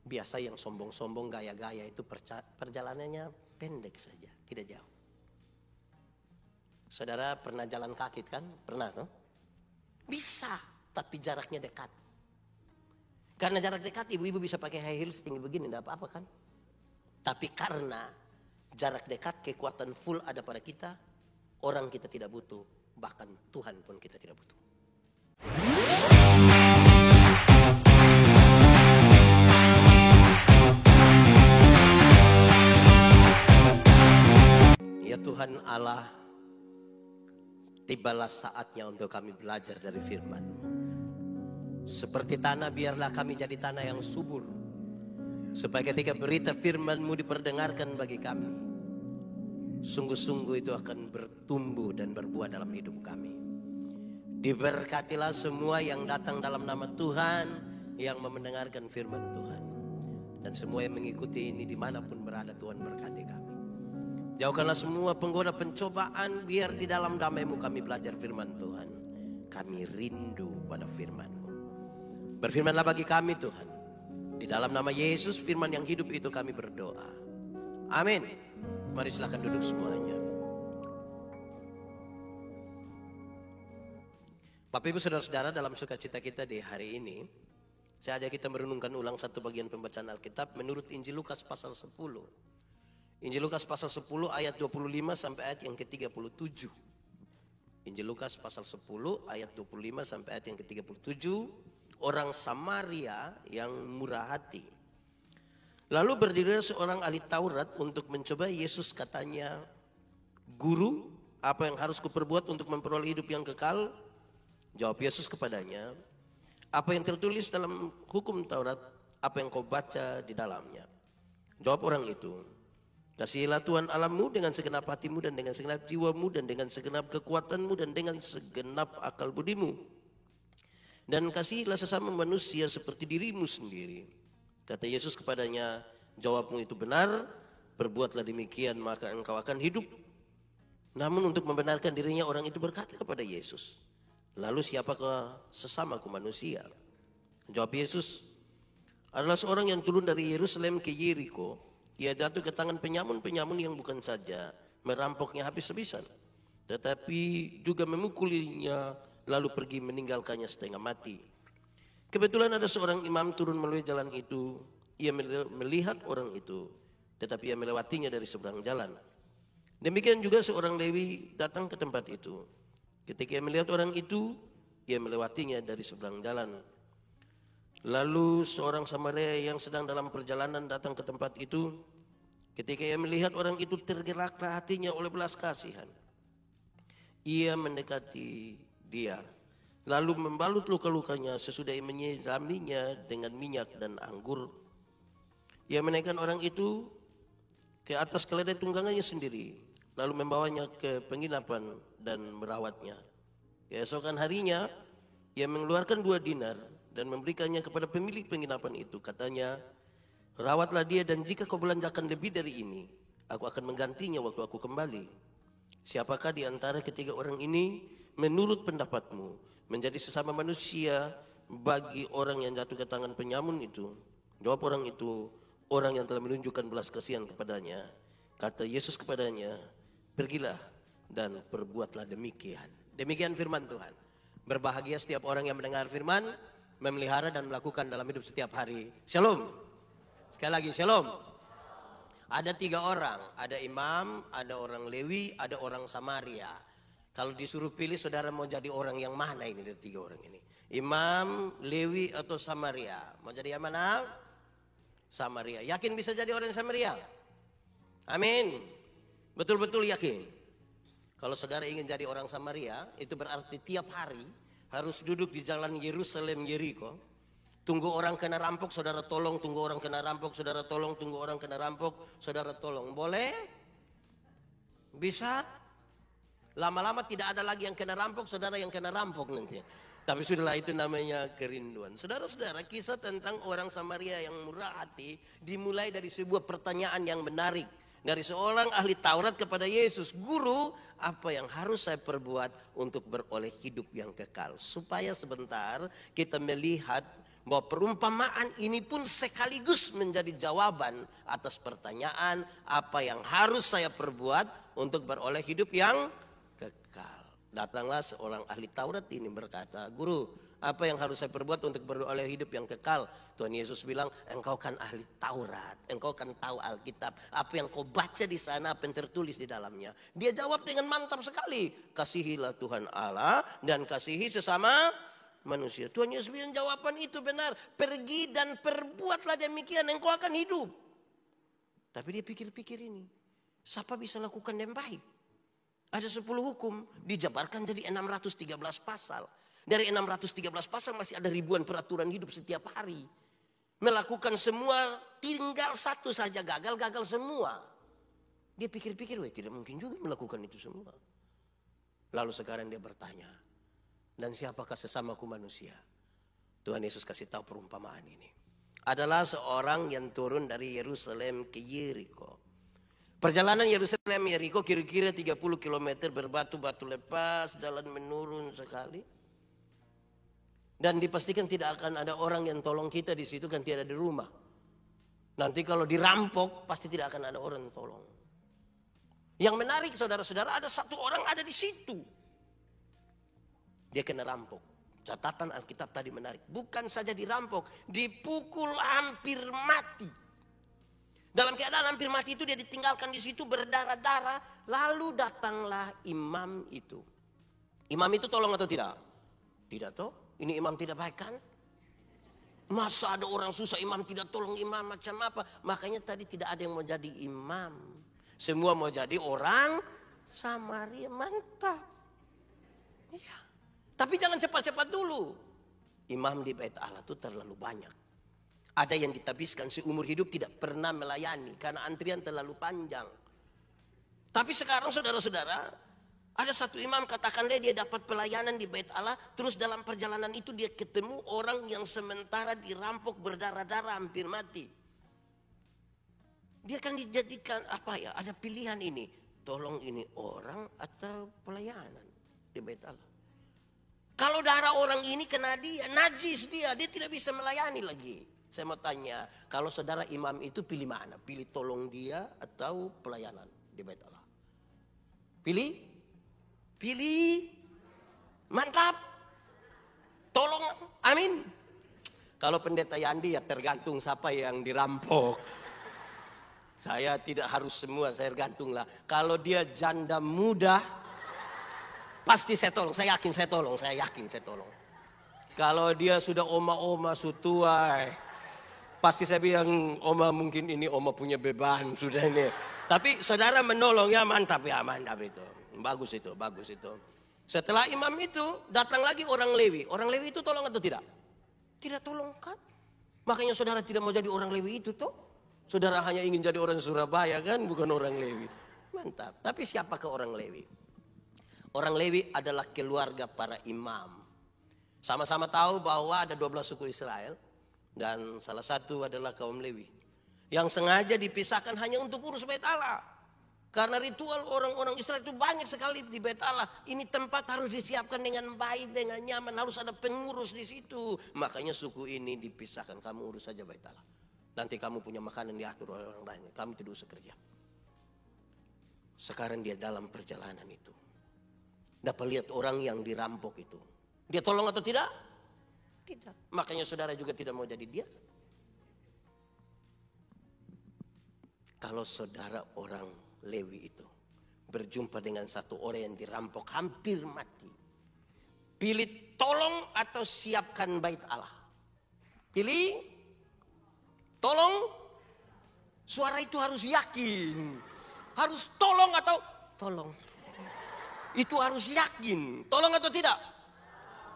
Biasa yang sombong-sombong, gaya-gaya itu perjalanannya pendek saja, tidak jauh. Saudara pernah jalan kaki kan? Pernah tuh? Bisa, tapi jaraknya dekat. Karena jarak dekat, ibu-ibu bisa pakai high heels tinggi begini, tidak apa-apa kan? Tapi karena jarak dekat, kekuatan full ada pada kita, orang kita tidak butuh, bahkan Tuhan pun kita tidak butuh. Ya Tuhan Allah, tibalah saatnya untuk kami belajar dari firman-Mu. Seperti tanah, biarlah kami jadi tanah yang subur, supaya ketika berita firman-Mu diperdengarkan bagi kami, sungguh-sungguh itu akan bertumbuh dan berbuah dalam hidup kami. Diberkatilah semua yang datang dalam nama Tuhan, yang mendengarkan firman Tuhan, dan semua yang mengikuti ini dimanapun berada, Tuhan berkati kami. Jauhkanlah semua penggoda pencobaan, biar di dalam damai-Mu kami belajar firman Tuhan. Kami rindu pada firman-Mu. Berfirmanlah bagi kami Tuhan. Di dalam nama Yesus, firman yang hidup itu kami berdoa. Amin. Mari silakan duduk semuanya. Bapak Ibu Saudara-saudara, dalam sukacita kita di hari ini, saya ajak kita merenungkan ulang satu bagian pembacaan Alkitab menurut Injil Lukas pasal 10. Injil Lukas pasal 10 ayat 25 sampai ayat yang ke-37. Injil Lukas pasal 10 ayat 25 sampai ayat yang ke-37. Orang Samaria yang murah hati. Lalu berdiri seorang ahli Taurat untuk mencoba Yesus, katanya, "Guru, apa yang harus kuperbuat untuk memperoleh hidup yang kekal?" Jawab Yesus kepadanya, "Apa yang tertulis dalam hukum Taurat, apa yang kau baca di dalamnya?" Jawab orang itu, "Kasihilah Tuhan Allahmu dengan segenap hatimu dan dengan segenap jiwamu dan dengan segenap kekuatanmu dan dengan segenap akal budimu. Dan kasihilah sesama manusia seperti dirimu sendiri." Kata Yesus kepadanya, "Jawabmu itu benar, berbuatlah demikian maka engkau akan hidup." Namun untuk membenarkan dirinya, orang itu berkata kepada Yesus, "Lalu siapakah sesamaku manusia?" Jawab Yesus, "Adalah seorang yang turun dari Yerusalem ke Yeriko. Ia jatuh ke tangan penyamun-penyamun yang bukan saja merampoknya habis-habisan, tetapi juga memukulinya, lalu pergi meninggalkannya setengah mati. Kebetulan ada seorang imam turun melalui jalan itu. Ia melihat orang itu, tetapi ia melewatinya dari seberang jalan. Demikian juga seorang Lewi datang ke tempat itu. Ketika ia melihat orang itu, ia melewatinya dari seberang jalan. Lalu seorang Samaria yang sedang dalam perjalanan datang ke tempat itu. Ketika ia melihat orang itu, tergeraklah hatinya oleh belas kasihan. Ia mendekati dia, lalu membalut luka-lukanya sesudah ia menyiraminya dengan minyak dan anggur. Ia menaikkan orang itu ke atas keledai tunggangannya sendiri, lalu membawanya ke penginapan dan merawatnya. Keesokan harinya, ia mengeluarkan 2 dinar dan memberikannya kepada pemilik penginapan itu. Katanya, "Rawatlah dia, dan jika kau belanjakan lebih dari ini, aku akan menggantinya waktu aku kembali." Siapakah di antara ketiga orang ini menurut pendapatmu menjadi sesama manusia bagi orang yang jatuh ke tangan penyamun itu? Jawab orang itu, "Orang yang telah menunjukkan belas kasihan kepadanya." Kata Yesus kepadanya, "Pergilah dan perbuatlah demikian." Demikian firman Tuhan. Berbahagia setiap orang yang mendengar firman, memelihara dan melakukan dalam hidup setiap hari. Shalom. Sekali lagi, shalom. Ada 3 orang, ada imam, ada orang Lewi, ada orang Samaria. Kalau disuruh pilih, saudara mau jadi orang yang mana ini dari 3 orang ini? Imam, Lewi, atau Samaria? Mau jadi yang mana? Samaria. Yakin bisa jadi orang Samaria? Amin. Betul-betul yakin. Kalau saudara ingin jadi orang Samaria, itu berarti tiap hari harus duduk di jalan Yerusalem Yeriko. Tunggu orang kena rampok, saudara tolong. Tunggu orang kena rampok, saudara tolong. Tunggu orang kena rampok, saudara tolong. Boleh? Bisa? Lama-lama tidak ada lagi yang kena rampok, saudara yang kena rampok nanti. Tapi sudahlah, itu namanya kerinduan. Saudara-saudara, kisah tentang orang Samaria yang murah hati dimulai dari sebuah pertanyaan yang menarik. Dari seorang ahli Taurat kepada Yesus, "Guru, apa yang harus saya perbuat untuk beroleh hidup yang kekal?" Supaya sebentar kita melihat Bahwa perumpamaan ini pun sekaligus menjadi jawaban atas pertanyaan apa yang harus saya perbuat untuk beroleh hidup yang kekal. Datanglah seorang ahli Taurat ini berkata, "Guru, apa yang harus saya perbuat untuk beroleh hidup yang kekal?" Tuhan Yesus bilang, "Engkau kan ahli Taurat, engkau kan tahu Alkitab. Apa yang kau baca di sana, apa yang tertulis di dalamnya?" Dia jawab dengan mantap sekali, "Kasihilah Tuhan Allah dan kasihi sesama manusia." Tuhan Yesus bilang jawaban itu benar. Pergi dan perbuatlah demikian, engkau akan hidup. Tapi dia pikir-pikir ini, siapa bisa lakukan yang baik? Ada 10 hukum, dijabarkan jadi 613 pasal. Dari 613 pasal masih ada ribuan peraturan hidup setiap hari. Melakukan semua, tinggal satu saja gagal semua. Dia pikir-pikir, tidak mungkin juga melakukan itu semua. Lalu sekarang dia bertanya, dan siapakah sesamaku manusia? Tuhan Yesus kasih tahu perumpamaan ini. Adalah seorang yang turun dari Yerusalem ke Yeriko. Perjalanan Yerusalem Yeriko kira-kira 30 km, berbatu-batu lepas, jalan menurun sekali. Dan dipastikan tidak akan ada orang yang tolong kita di situ, kan tidak ada di rumah. Nanti kalau dirampok pasti tidak akan ada orang yang tolong. Yang menarik saudara-saudara, ada satu orang ada di situ. Dia kena rampok. Catatan Alkitab tadi menarik. Bukan saja dirampok, dipukul hampir mati. Dalam keadaan hampir mati itu dia ditinggalkan di situ berdarah-darah. Lalu datanglah imam itu. Imam itu tolong atau tidak? Tidak toh? Ini imam tidak baik kan? Masa ada orang susah imam tidak tolong imam macam apa? Makanya tadi tidak ada yang mau jadi imam. Semua mau jadi orang Samaria. Mantap. Iya. Tapi jangan cepat-cepat dulu. Imam di Bait Allah itu terlalu banyak. Ada yang ditabiskan seumur hidup tidak pernah melayani karena antrian terlalu panjang. Tapi sekarang saudara-saudara, ada satu imam, katakanlah dia dapat pelayanan di Bait Allah, terus dalam perjalanan itu dia ketemu orang yang sementara dirampok berdarah-darah hampir mati. Dia akan dijadikan apa ya? Ada pilihan ini, tolong ini orang atau pelayanan di Bait Allah. Kalau darah orang ini kena dia, najis dia tidak bisa melayani lagi. Saya mau tanya, kalau saudara imam itu pilih mana? Pilih tolong dia atau pelayanan di Bait Allah? Pilih? Mantap. Tolong, amin. Kalau pendeta Yandi ya tergantung siapa yang dirampok. Saya tidak harus semua, saya tergantunglah. Kalau dia janda muda, pasti saya tolong, saya yakin saya tolong. Kalau dia sudah oma-oma sutua, pasti saya bilang, oma mungkin ini oma punya beban sudah ini. Tapi saudara menolong ya mantap itu. Bagus itu. Setelah imam itu datang lagi orang Lewi. Orang Lewi itu tolong atau tidak? Tidak tolong kan? Makanya saudara tidak mau jadi orang Lewi itu toh. Saudara hanya ingin jadi orang Surabaya kan, bukan orang Lewi. Mantap. Tapi siapakah orang Lewi? Orang Lewi adalah keluarga para imam. Sama-sama tahu bahwa ada 12 suku Israel. Dan salah satu adalah kaum Lewi. Yang sengaja dipisahkan hanya untuk urus Bait Allah. Karena ritual orang-orang Israel itu banyak sekali di Bait Allah. Ini tempat harus disiapkan dengan baik, dengan nyaman. Harus ada pengurus di situ. Makanya suku ini dipisahkan. Kamu urus saja Bait Allah. Nanti kamu punya makanan diatur oleh orang lain. Kamu tidak usah kerja. Sekarang dia dalam perjalanan itu. Dapat lihat orang yang dirampok itu. Dia tolong atau tidak? Tidak. Makanya saudara juga tidak mau jadi dia. Kalau saudara orang Lewi itu berjumpa dengan satu orang yang dirampok hampir mati, pilih tolong atau siapkan Bait Allah? Pilih tolong. Suara itu harus yakin. Harus tolong atau tolong. Itu harus yakin. Tolong atau tidak?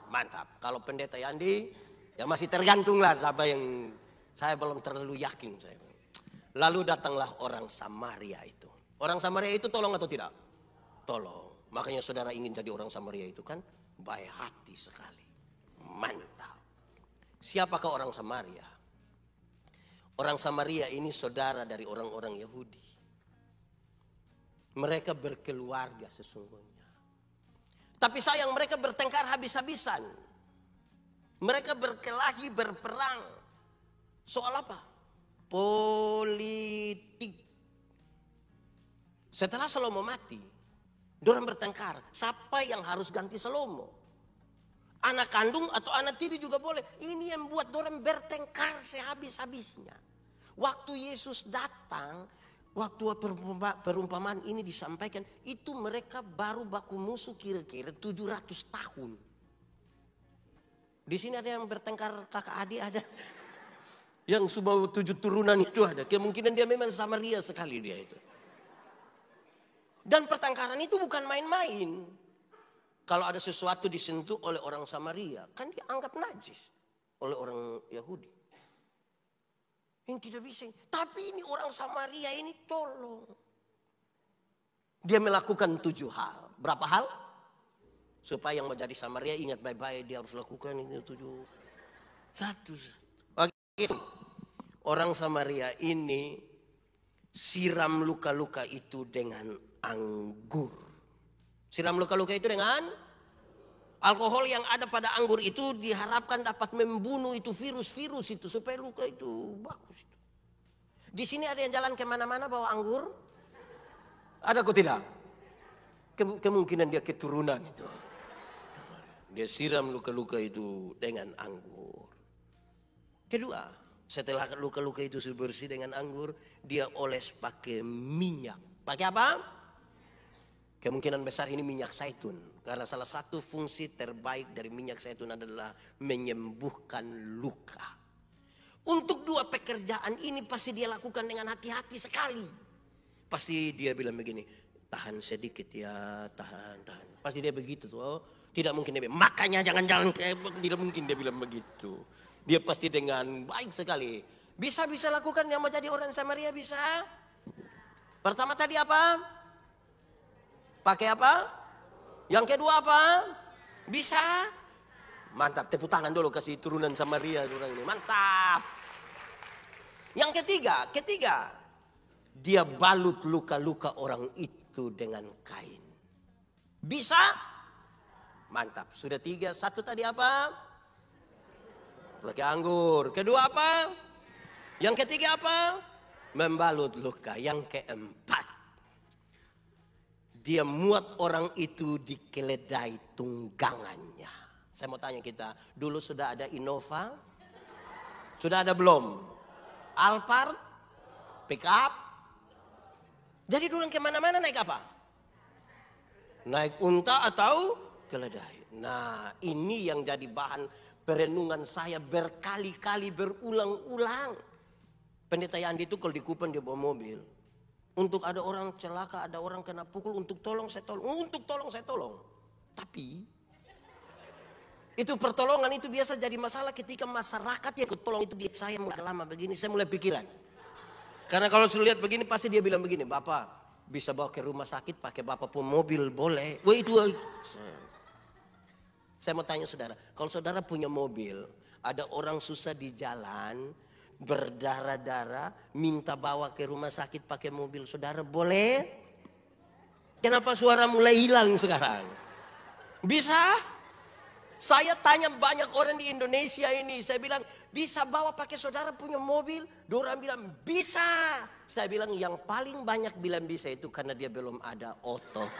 Mantap. Kalau pendeta Yandi ya masih tergantung lah siapa yang, saya belum terlalu yakin saya. Lalu datanglah orang Samaria itu. Orang Samaria itu tolong atau tidak? Tolong. Makanya saudara ingin jadi orang Samaria itu kan baik hati sekali. Mantap. Siapakah orang Samaria? Orang Samaria ini saudara dari orang-orang Yahudi. Mereka berkeluarga sesungguhnya. Tapi sayang mereka bertengkar habis-habisan. Mereka berkelahi, berperang. Soal apa? Politik. Setelah Salomo mati, dorang bertengkar. Siapa yang harus ganti Salomo? Anak kandung atau anak tiri juga boleh. Ini yang buat dorang bertengkar sehabis-habisnya. Waktu Yesus datang, waktu perumpamaan ini disampaikan, itu mereka baru baku musuh kira-kira 700 tahun. Di sini ada yang bertengkar kakak adik, ada yang semua 7 turunan itu ada. Kemungkinan dia memang Samaria sekali dia itu. Dan pertengkaran itu bukan main-main. Kalau ada sesuatu disentuh oleh orang Samaria, kan dianggap najis oleh orang Yahudi. Yang tidak bisa. Tapi ini orang Samaria ini tolong. Dia melakukan 7 hal. Berapa hal? Supaya yang menjadi Samaria ingat baik-baik dia harus lakukan ini 7. Satu. Oke. Orang Samaria ini siram luka-luka itu dengan anggur. Siram luka-luka itu dengan alkohol yang ada pada anggur itu diharapkan dapat membunuh itu virus-virus itu supaya luka itu bagus. Di sini ada yang jalan kemana-mana bawa anggur? Ada kok tidak? Kemungkinan dia keturunan itu. Dia siram luka-luka itu dengan anggur. Kedua, setelah luka-luka itu sudah bersih dengan anggur, dia oles pakai minyak. Pakai apa? Kemungkinan besar ini minyak zaitun. Karena salah satu fungsi terbaik dari minyak zaitun adalah menyembuhkan luka. Untuk 2 pekerjaan ini pasti dia lakukan dengan hati-hati sekali. Pasti dia bilang begini, tahan sedikit ya, tahan. Pasti dia begitu tuh. Oh, tidak mungkin dia bilang, makanya jangan jalan kayak, tidak mungkin dia bilang begitu. Dia pasti dengan baik sekali. Bisa lakukan yang menjadi orang Samaria bisa. Pertama tadi apa? Pakai apa? Yang kedua apa? Bisa. Mantap, tepuk tangan dulu kasih turunan Samaria orang ini. Mantap. Yang ketiga, dia balut luka-luka orang itu dengan kain. Bisa? Mantap. Sudah 3. 1 tadi apa? Pakai anggur. Kedua apa? Yang ketiga apa? Membalut luka. Yang keempat, dia muat orang itu di keledai tunggangannya. Saya mau tanya kita, dulu sudah ada Innova? Sudah ada belum? Alphard? Pick up? Jadi dulu kemana-mana naik apa? Naik unta atau keledai. Nah, ini yang jadi bahan perenungan saya berkali-kali berulang-ulang. Pendeta Yandi itu kalau di Kupang dia bawa mobil. Untuk ada orang celaka, ada orang kena pukul, untuk tolong saya tolong. Untuk tolong saya tolong. Tapi itu pertolongan itu biasa jadi masalah ketika masyarakat yang tolong itu dia saya mulai lama begini, saya mulai pikiran. Karena kalau saya lihat begini pasti dia bilang begini, Bapak bisa bawa ke rumah sakit pakai Bapak pun mobil boleh. Wah itu. Saya mau tanya saudara, kalau saudara punya mobil, ada orang susah di jalan, berdarah-darah, minta bawa ke rumah sakit pakai mobil, saudara boleh? Kenapa suara mulai hilang sekarang? Bisa? Saya tanya banyak orang di Indonesia ini, saya bilang bisa bawa pakai saudara punya mobil? Dorang bilang bisa. Saya bilang yang paling banyak bilang bisa itu karena dia belum ada otot.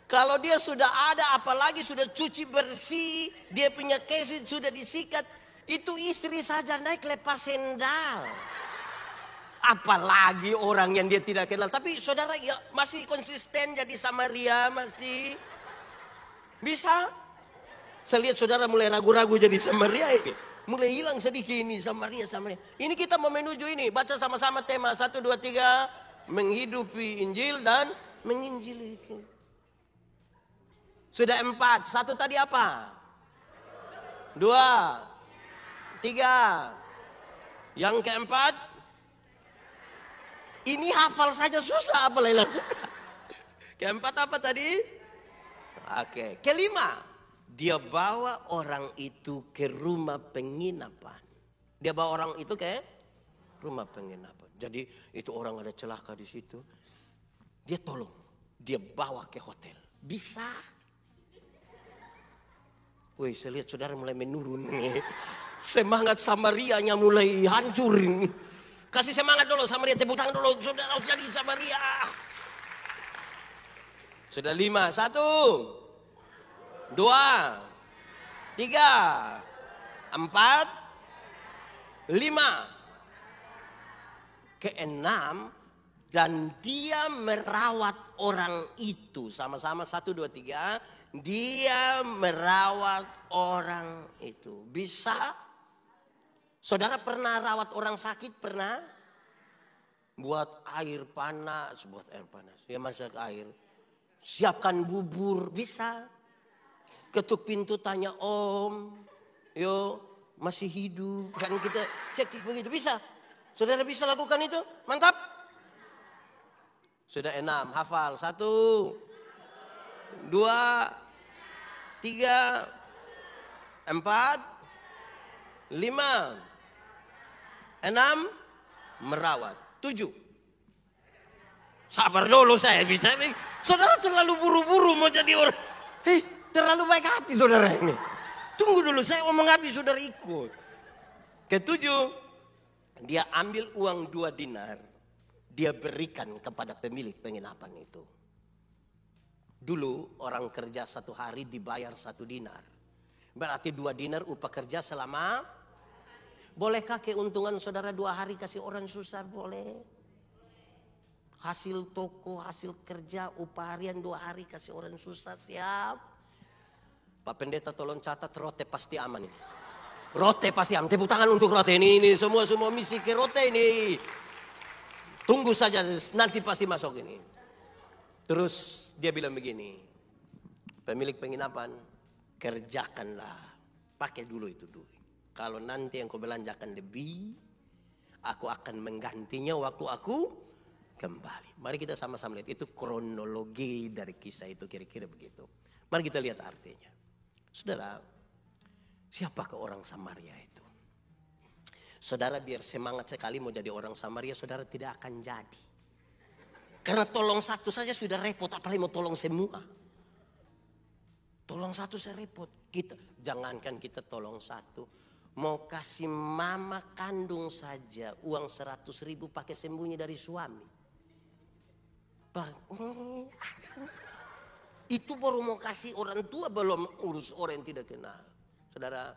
Kalau dia sudah ada, apalagi sudah cuci bersih, dia punya kesit sudah disikat, itu istri saja naik lepas sendal. Apalagi orang yang dia tidak kenal. Tapi saudara ya masih konsisten jadi Samaria, masih bisa. Saya lihat saudara mulai ragu-ragu jadi Samaria ini. Mulai hilang sedikit ini Samaria. Ini kita mau menuju ini. Baca sama-sama tema 1, 2, 3. Menghidupi Injil dan menginjili. Sudah 4. 1 tadi apa? 2, 3. Yang keempat, ini hafal saja susah apa lakukan. Keempat apa tadi? Oke. Kelima, dia bawa orang itu ke rumah penginapan. Dia bawa orang itu ke rumah penginapan. Jadi itu orang ada celaka di situ. Dia tolong, dia bawa ke hotel. Bisa? Wih, saya lihat saudara mulai menurun nih. Semangat Samarianya mulai hancur. Kasih semangat dulu Samaria, tepuk tangan dulu. Saudara harus jadi Samaria. Sudah 5, 1, 2, 3, 4, 5. Keenam, dan dia merawat orang itu. Sama-sama 1, 2, 3. Dia merawat orang itu. Bisa? Saudara pernah rawat orang sakit? Pernah? Buat air panas. Ya masak air. Siapkan bubur. Bisa? Ketuk pintu tanya, Om. Yo, masih hidup. Kan kita cek begitu. Bisa? Saudara bisa lakukan itu? Mantap. Sudah 6, hafal. 1, 2, 3, 4, 5, 6, merawat. 7. Sabar dulu saya bisa. Saudara terlalu buru-buru mau jadi orang. Terlalu baik hati saudara ini. Tunggu dulu, saya mau mengabdi saudara ikut. Ketujuh, dia ambil uang 2 dinar. Dia berikan kepada pemilik penginapan itu. Dulu orang kerja 1 hari dibayar 1 dinar. Berarti 2 dinar upah kerja selama. Bolehkah keuntungan saudara 2 hari kasih orang susah? Boleh. Hasil toko, hasil kerja, upah harian 2 hari kasih orang susah, siap. Pak Pendeta tolong catat, Rote pasti aman ini. Rote pasti aman. Tepuk tangan untuk Rote ini semua misi ke Rote ini. Tunggu saja, nanti pasti masuk ini. Terus dia bilang begini, pemilik penginapan, kerjakanlah, pakai dulu itu duit. Kalau nanti yang kau belanjakan lebih, aku akan menggantinya waktu aku kembali. Mari kita sama-sama lihat, itu kronologi dari kisah itu kira-kira begitu. Mari kita lihat artinya. Saudara, siapakah orang Samaria itu? Saudara biar semangat sekali mau jadi orang Samaria, saudara tidak akan jadi. Karena tolong satu saja sudah repot, apalagi mau tolong semua. Tolong satu saya repot. Jangankan kita tolong satu. Mau kasih mama kandung saja uang 100.000 pakai sembunyi dari suami. Itu baru mau kasih orang tua, belum urus orang yang tidak kenal. Saudara,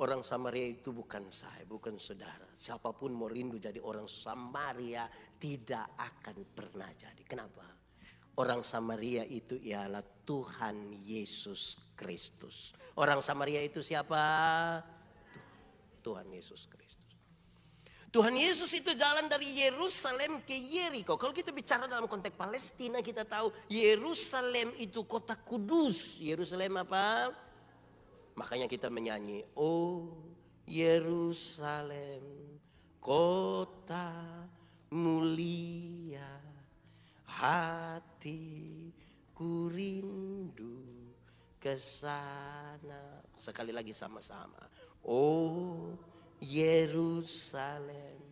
orang Samaria itu bukan saya, bukan saudara. Siapapun mau rindu jadi orang Samaria tidak akan pernah jadi. Kenapa? Orang Samaria itu ialah Tuhan Yesus Kristus. Orang Samaria itu siapa? Tuhan Yesus Kristus. Tuhan Yesus itu jalan dari Yerusalem ke Yeriko. Kalau kita bicara dalam konteks Palestina, kita tahu Yerusalem itu kota kudus. Yerusalem apa? Makanya kita menyanyi, oh Yerusalem, kota mulia, hatiku rindu ke sana. Sekali lagi sama-sama. Oh Yerusalem,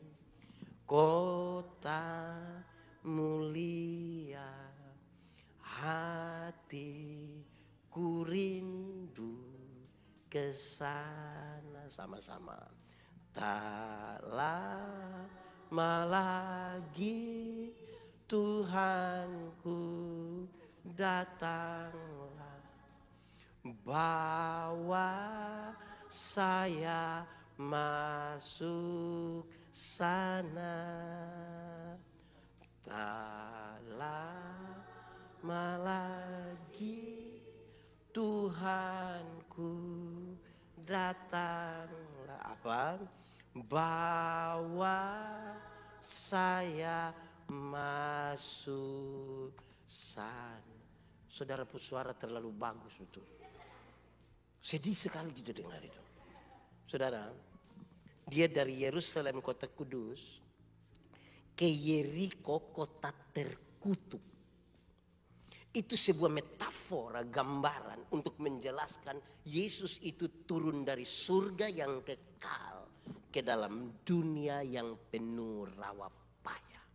kota mulia, hatiku rindu ke sana. Sama-sama. Tak lama lagi Tuhanku datanglah, bawa saya masuk sana. Tak lama lagi Tuhanku datanglah, apa? Bawa saya masuk sana. Saudara, suara terlalu bagus betul. Sedih sekali kita dengar itu. Saudara, dia dari Yerusalem kota kudus ke Yeriko kota terkutuk. Itu sebuah metafora, gambaran untuk menjelaskan Yesus itu turun dari surga yang kekal ke dalam dunia yang penuh rawa payah.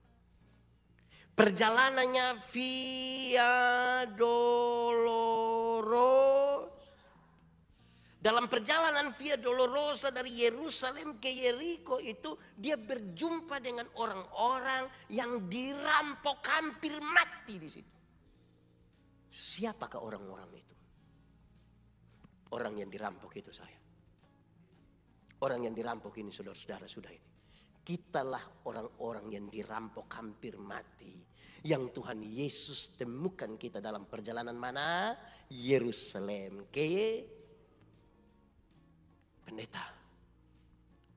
Perjalanannya via Dolorosa. Dalam perjalanan Via Dolorosa dari Yerusalem ke Yeriko itu, dia berjumpa dengan orang-orang yang dirampok hampir mati di situ. Siapakah orang-orang itu? Orang yang dirampok itu saya. Orang yang dirampok ini saudara-saudara sudah ini. Kitalah orang-orang yang dirampok hampir mati. Yang Tuhan Yesus temukan kita dalam perjalanan mana? Yerusalem ke pendeta.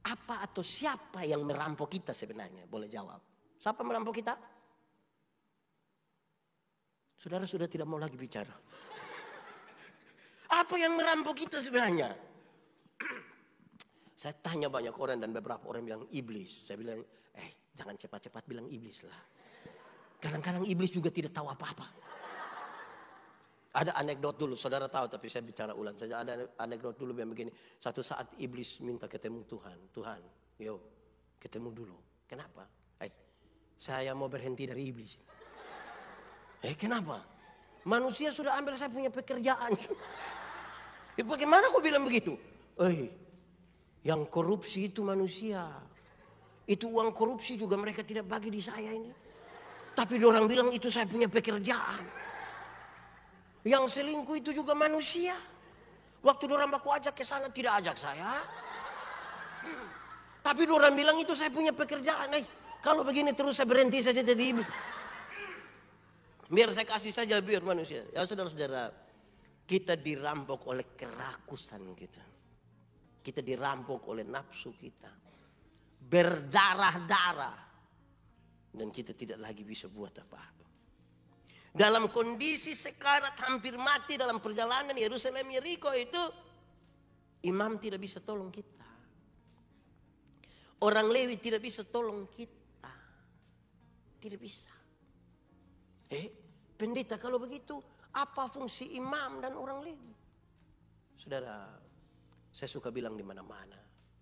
Apa atau siapa yang merampok kita sebenarnya? Boleh jawab. Siapa merampok kita? Saudara sudah tidak mau lagi bicara. Apa yang merampok kita sebenarnya? Saya tanya banyak orang dan beberapa orang bilang iblis. Saya bilang, jangan cepat-cepat bilang iblis lah. Kadang-kadang iblis juga tidak tahu apa-apa. Ada anekdot dulu, saudara tahu tapi saya bicara ulang saja. Ada anekdot dulu yang begini. Satu saat iblis minta ketemu Tuhan. Tuhan, yo ketemu dulu. Kenapa? Saya mau berhenti dari iblis. Kenapa? Manusia sudah ambil saya punya pekerjaan. Bagaimana kau bilang begitu? Yang korupsi itu manusia. Itu uang korupsi juga mereka tidak bagi di saya ini. Tapi orang bilang itu saya punya pekerjaan. Yang selingkuh itu juga manusia. Waktu orang baku ajak ke sana tidak ajak saya. Tapi orang bilang itu saya punya pekerjaan. Kalau begini terus saya berhenti saja jadi iblis. Biar saya kasih saja biar manusia. Ya saudara-saudara. Kita dirampok oleh kerakusan kita. Kita dirampok oleh nafsu kita. Berdarah-darah. Dan kita tidak lagi bisa buat apa-apa. Dalam kondisi sekarat hampir mati dalam perjalanan Yerusalem Yeriko itu. Imam tidak bisa tolong kita. Orang Lewi tidak bisa tolong kita. Tidak bisa. Pendeta kalau begitu. Apa fungsi imam dan orang Lewi? Saudara, saya suka bilang di mana-mana.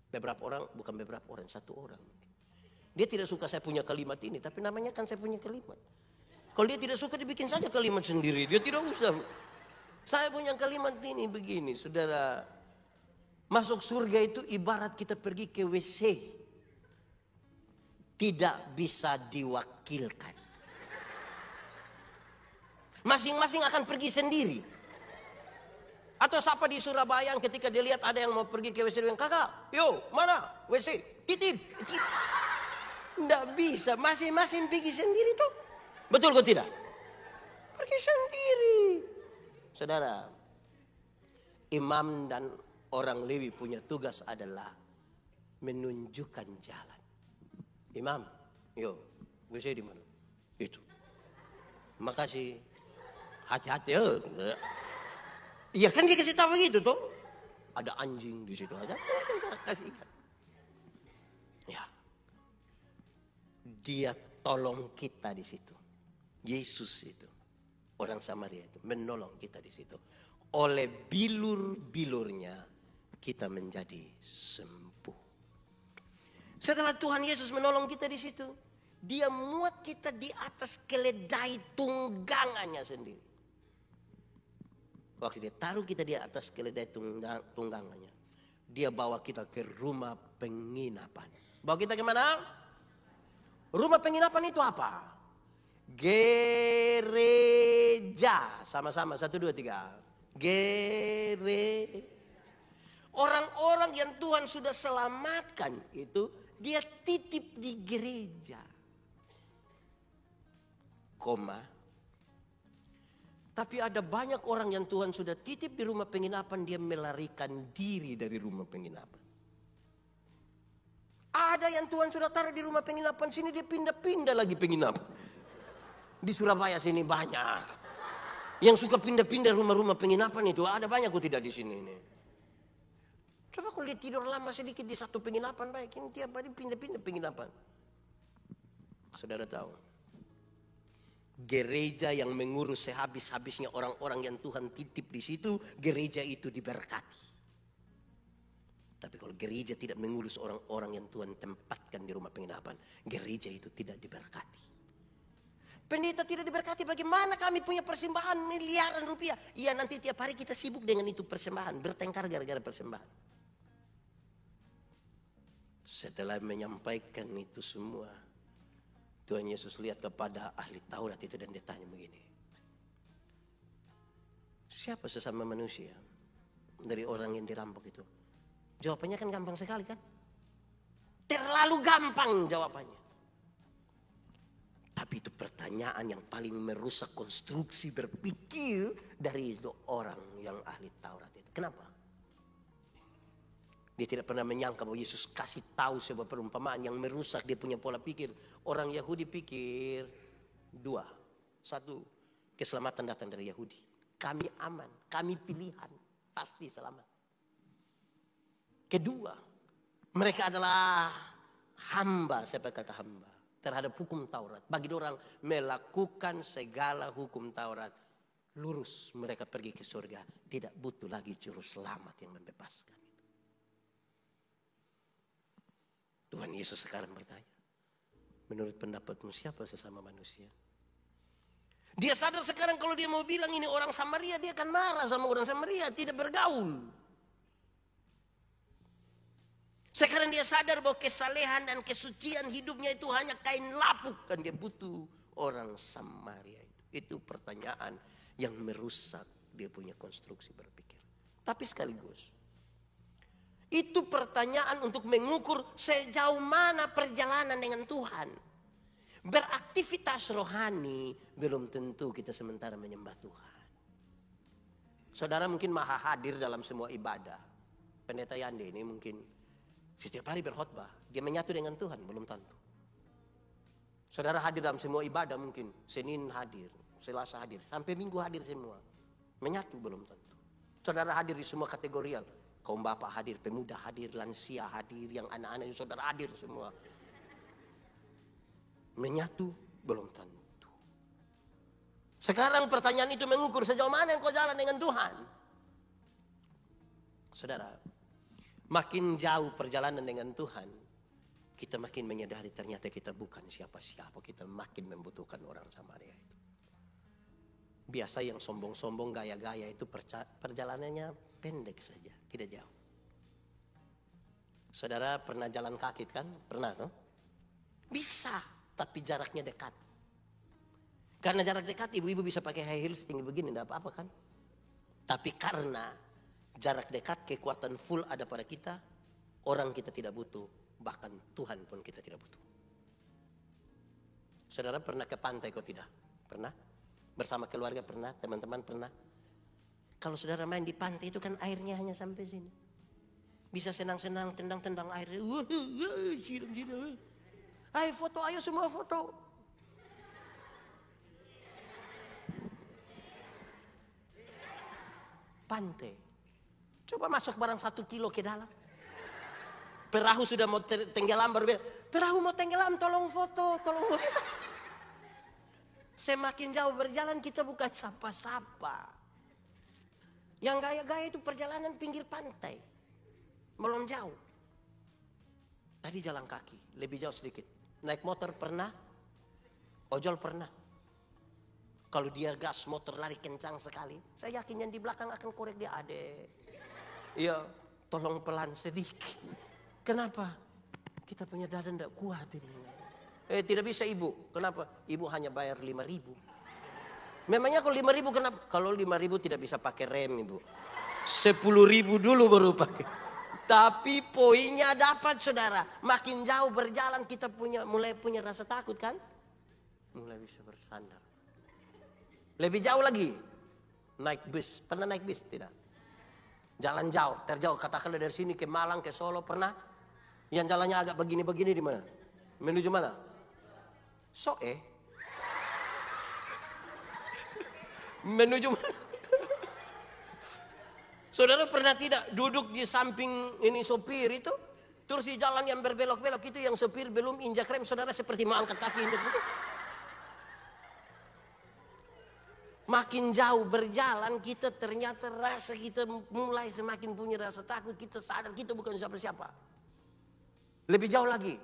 Beberapa orang, bukan beberapa orang, satu orang. Dia tidak suka saya punya kalimat ini, tapi namanya kan saya punya kalimat. Kalau dia tidak suka, dibikin saja kalimat sendiri. Dia tidak usah. Saya punya kalimat ini begini, saudara. Masuk surga itu ibarat kita pergi ke WC. Tidak bisa diwakilkan. Masing-masing akan pergi sendiri. Atau siapa di Surabaya yang ketika dia lihat ada yang mau pergi ke WC, dia bilang, kakak, yo mana WC, titip. Tidak bisa, masing-masing pergi sendiri tuh. Betul kok tidak? Pergi sendiri. Saudara, imam dan orang Lewi punya tugas adalah menunjukkan jalan. Imam, yo WC di mana? Itu. Makasih. Hati-hati. Iya kan dia kasih tahu begitu tuh. Ada anjing di situ aja. Kasih ikan. Ya. Dia tolong kita di situ. Yesus itu. Orang Samaria itu menolong kita di situ. Oleh bilur-bilurnya kita menjadi sembuh. Setelah Tuhan Yesus menolong kita di situ, dia muat kita di atas keledai tunggangannya sendiri. Waktu dia taruh kita di atas keledai tunggangannya, dia bawa kita ke rumah penginapan. Bawa kita ke mana? Rumah penginapan itu apa? Gereja. Sama-sama, 1, 2, 3. Gereja. Orang-orang yang Tuhan sudah selamatkan itu, dia titip di gereja. Tapi ada banyak orang yang Tuhan sudah titip di rumah penginapan, dia melarikan diri dari rumah penginapan. Ada yang Tuhan sudah taruh di rumah penginapan sini, dia pindah-pindah lagi penginapan. Di Surabaya sini banyak. Yang suka pindah-pindah rumah-rumah penginapan itu ada banyak kok tidak di sini ini. Coba kalau dia tidur lama sedikit di satu penginapan, baik ini tiap hari pindah-pindah penginapan. Saudara tahu? Gereja yang mengurus sehabis-habisnya orang-orang yang Tuhan titip di situ, gereja itu diberkati. Tapi kalau gereja tidak mengurus orang-orang yang Tuhan tempatkan di rumah penginapan, gereja itu tidak diberkati. Pendeta tidak diberkati, bagaimana kami punya persembahan miliaran rupiah? Iya, nanti tiap hari kita sibuk dengan itu persembahan, bertengkar gara-gara persembahan. Setelah menyampaikan itu semua, Tuhan Yesus lihat kepada ahli Taurat itu dan dia tanya begini. Siapa sesama manusia dari orang yang dirampok itu? Jawabannya kan gampang sekali kan? Terlalu gampang jawabannya. Tapi itu pertanyaan yang paling merusak konstruksi berpikir dari orang yang ahli Taurat itu. Kenapa? Dia tidak pernah menyangka bahwa Yesus kasih tahu sebuah perumpamaan yang merusak dia punya pola pikir. Orang Yahudi pikir dua. Satu, keselamatan datang dari Yahudi. Kami aman, kami pilihan, pasti selamat. Kedua, mereka adalah hamba, siapa kata hamba, terhadap hukum Taurat. Bagi orang melakukan segala hukum Taurat, lurus mereka pergi ke surga. Tidak butuh lagi juru selamat yang membebaskan. Tuhan Yesus sekarang bertanya, menurut pendapatmu siapa sesama manusia? Dia sadar sekarang kalau dia mau bilang ini orang Samaria, dia akan marah sama orang Samaria, tidak bergaul. Sekarang dia sadar bahwa kesalehan dan kesucian hidupnya itu hanya kain lapuk. Dan dia butuh orang Samaria itu. Itu pertanyaan yang merusak dia punya konstruksi berpikir. Tapi sekaligus, itu pertanyaan untuk mengukur sejauh mana perjalanan dengan Tuhan. Beraktivitas rohani belum tentu kita sementara menyembah Tuhan. Saudara mungkin maha hadir dalam semua ibadah. Pendeta Yande ini mungkin setiap hari berkhotbah, dia menyatu dengan Tuhan, belum tentu. Saudara hadir dalam semua ibadah mungkin, Senin hadir, Selasa hadir, sampai Minggu hadir semua. Menyatu belum tentu. Saudara hadir di semua kategorial, kaum bapak hadir, pemuda hadir, lansia hadir, yang anak-anak itu saudara hadir semua. Menyatu belum tentu. Sekarang pertanyaan itu mengukur sejauh mana engkau jalan dengan Tuhan. Saudara, makin jauh perjalanan dengan Tuhan, kita makin menyadari ternyata kita bukan siapa-siapa. Kita makin membutuhkan orang Samaria itu. Biasa yang sombong-sombong, gaya-gaya itu perjalanannya pendek saja, tidak jauh. Saudara pernah jalan kaki kan? Pernah tuh? Bisa, tapi jaraknya dekat. Karena jarak dekat, ibu-ibu bisa pakai high heels tinggi begini, tidak apa-apa kan? Tapi karena jarak dekat, kekuatan full ada pada kita, orang kita tidak butuh, bahkan Tuhan pun kita tidak butuh. Saudara pernah ke pantai kok tidak? Pernah? Bersama keluarga pernah? Teman-teman pernah? Kalau saudara main di pantai itu kan airnya hanya sampai sini. Bisa senang-senang, tendang-tendang air. Siram-siram. Ayo foto, ayo semua foto. Pantai. Coba masuk barang 1 kilo ke dalam. Perahu sudah mau tenggelam, baru bilang, perahu mau tenggelam, tolong foto, tolong foto. Semakin jauh berjalan kita bukan sapa-sapa. Yang gaya-gaya itu perjalanan pinggir pantai. Belum jauh. Tadi jalan kaki, lebih jauh sedikit. Naik motor pernah, ojol pernah. Kalau dia gas motor lari kencang sekali, saya yakin yang di belakang akan korek dia, adek. Iya, tolong pelan sedikit. Kenapa? Kita punya dada tidak kuat ini. Tidak bisa ibu. Kenapa? Ibu hanya bayar 5.000. Memangnya kalau 5.000 kenapa? Kalau 5.000 tidak bisa pakai rem ibu. 10.000 dulu baru pakai. Tapi poinnya dapat saudara. Makin jauh berjalan kita mulai punya rasa takut kan? Mulai bisa bersandar. Lebih jauh lagi. Naik bus. Pernah naik bus? Tidak. Jalan jauh. Terjauh. Katakanlah dari sini ke Malang, ke Solo. Pernah? Yang jalannya agak begini-begini di mana? Menuju mana? Menuju mana? Saudara pernah tidak duduk di samping ini sopir itu, terus di jalan yang berbelok-belok itu yang sopir belum injak rem, saudara seperti mau angkat kaki injak begitu. Makin jauh berjalan kita ternyata rasa kita mulai semakin punya rasa takut, kita sadar kita bukan siapa-siapa. Lebih jauh lagi,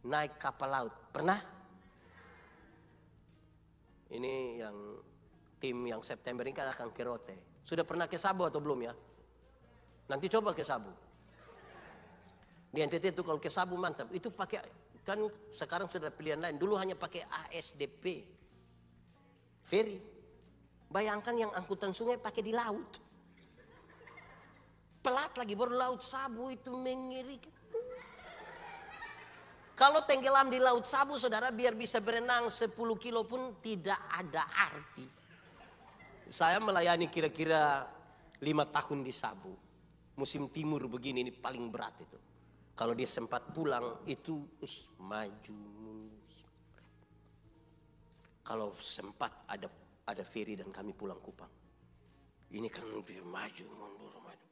naik kapal laut, pernah? Ini yang tim yang September ini kan akan ke Rote. Sudah pernah ke Sabu atau belum ya? Nanti coba ke Sabu. Di NTT itu kalau ke Sabu mantap. Itu pakai, kan sekarang sudah pilihan lain. Dulu hanya pakai ASDP. Ferry. Bayangkan yang angkutan sungai pakai di laut. Pelat lagi, baru laut Sabu itu mengerikan. Kalau tenggelam di laut Sabu, saudara, biar bisa berenang 10 kilo pun tidak ada arti. Saya melayani kira-kira 5 tahun di Sabu. Musim timur begini, ini paling berat itu. Kalau dia sempat pulang, itu maju. Kalau sempat ada ferry dan kami pulang Kupang. Ini kan dia maju, mundur, maju.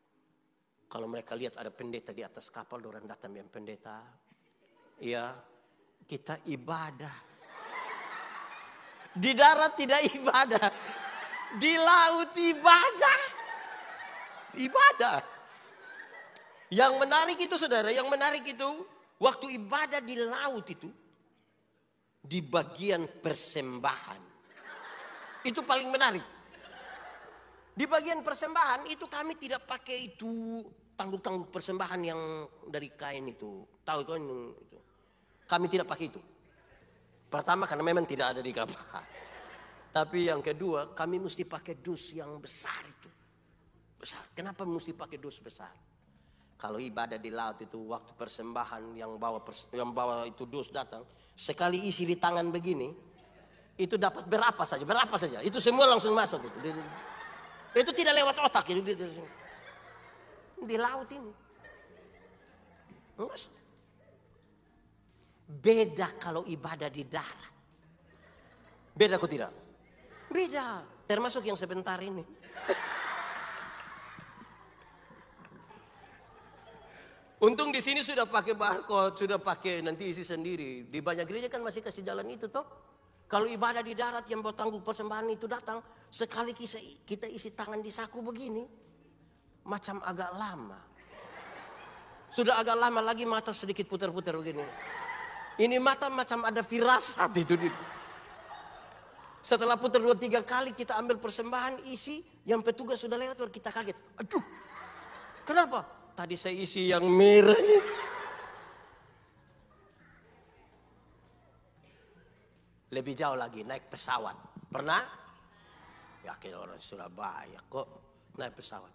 Kalau mereka lihat ada pendeta di atas kapal, orang datang yang pendeta. Ya, kita ibadah. Di darat tidak ibadah. Di laut ibadah. Ibadah. Yang menarik itu saudara, yang menarik itu waktu ibadah di laut itu di bagian persembahan. Itu paling menarik. Di bagian persembahan itu kami tidak pakai itu tanduk-tanduk persembahan yang dari kain itu. Tahu kan itu? Kami tidak pakai itu. Pertama karena memang tidak ada di kapal. Tapi yang kedua kami mesti pakai dus yang besar itu. Besar. Kenapa mesti pakai dus besar? Kalau ibadah di laut itu waktu persembahan yang bawa itu dus datang. Sekali isi di tangan begini. Itu dapat berapa saja. Itu semua langsung masuk. Itu tidak lewat otak. Di laut ini. Beda kalau ibadah di darat. Beda kok tidak? Beda. Termasuk yang sebentar ini. Untung di sini sudah pakai barcode, sudah pakai nanti isi sendiri. Di banyak gereja kan masih kasih jalan itu toh. Kalau ibadah di darat yang bawa tangguh persembahan itu datang, sekali kita isi tangan di saku begini, macam agak lama. Sudah agak lama lagi mata sedikit putar-putar begini. Ini mata macam ada firasat itu. Setelah putar 2-3 kali kita ambil persembahan isi, yang petugas sudah lewat baru kita kaget. Aduh, kenapa? Tadi saya isi yang merah. Lebih jauh lagi naik pesawat. Pernah? Yakin orang Surabaya kok naik pesawat.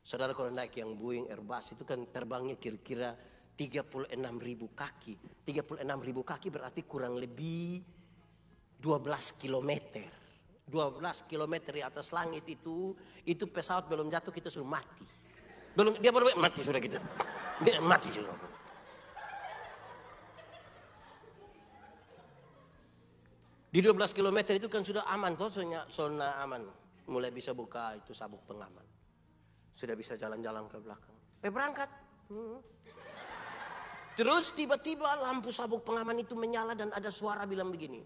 Saudara kalau naik yang Boeing Airbus itu kan terbangnya kira-kira 36.000 kaki. 36.000 kaki berarti kurang lebih 12 kilometer. 12 kilometer di atas langit itu pesawat belum jatuh kita sudah mati. Dia baru mati sudah kita. Dia mati sudah. Di 12 kilometer itu kan sudah aman kok, zona aman. Mulai bisa buka itu sabuk pengaman. Sudah bisa jalan-jalan ke belakang. Berangkat. Terus tiba-tiba lampu sabuk pengaman itu menyala dan ada suara bilang begini.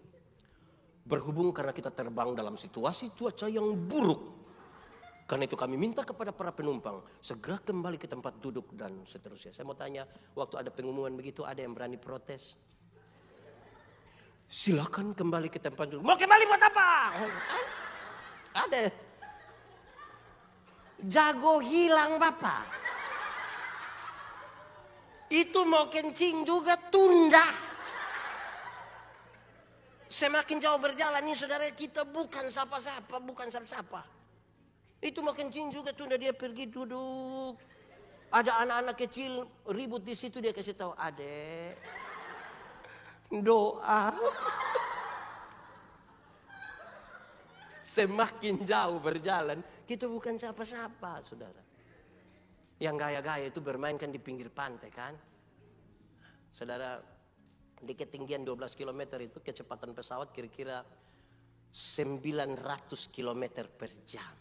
Berhubung karena kita terbang dalam situasi cuaca yang buruk. Karena itu kami minta kepada para penumpang segera kembali ke tempat duduk dan seterusnya. Saya mau tanya, waktu ada pengumuman begitu ada yang berani protes? Silakan kembali ke tempat duduk. Mau kembali buat apa? Ada. Jago hilang Bapak. Itu mau kencing juga tunda. Semakin jauh berjalan ini saudara kita bukan siapa-siapa. Itu mau kencing juga tunda, dia pergi duduk. Ada anak-anak kecil ribut di situ, dia kasih tahu, adek doa. Semakin jauh berjalan kita bukan siapa-siapa saudara. Yang gaya-gaya itu bermain kan di pinggir pantai kan. Saudara, di ketinggian 12 km itu kecepatan pesawat kira-kira 900 km per jam.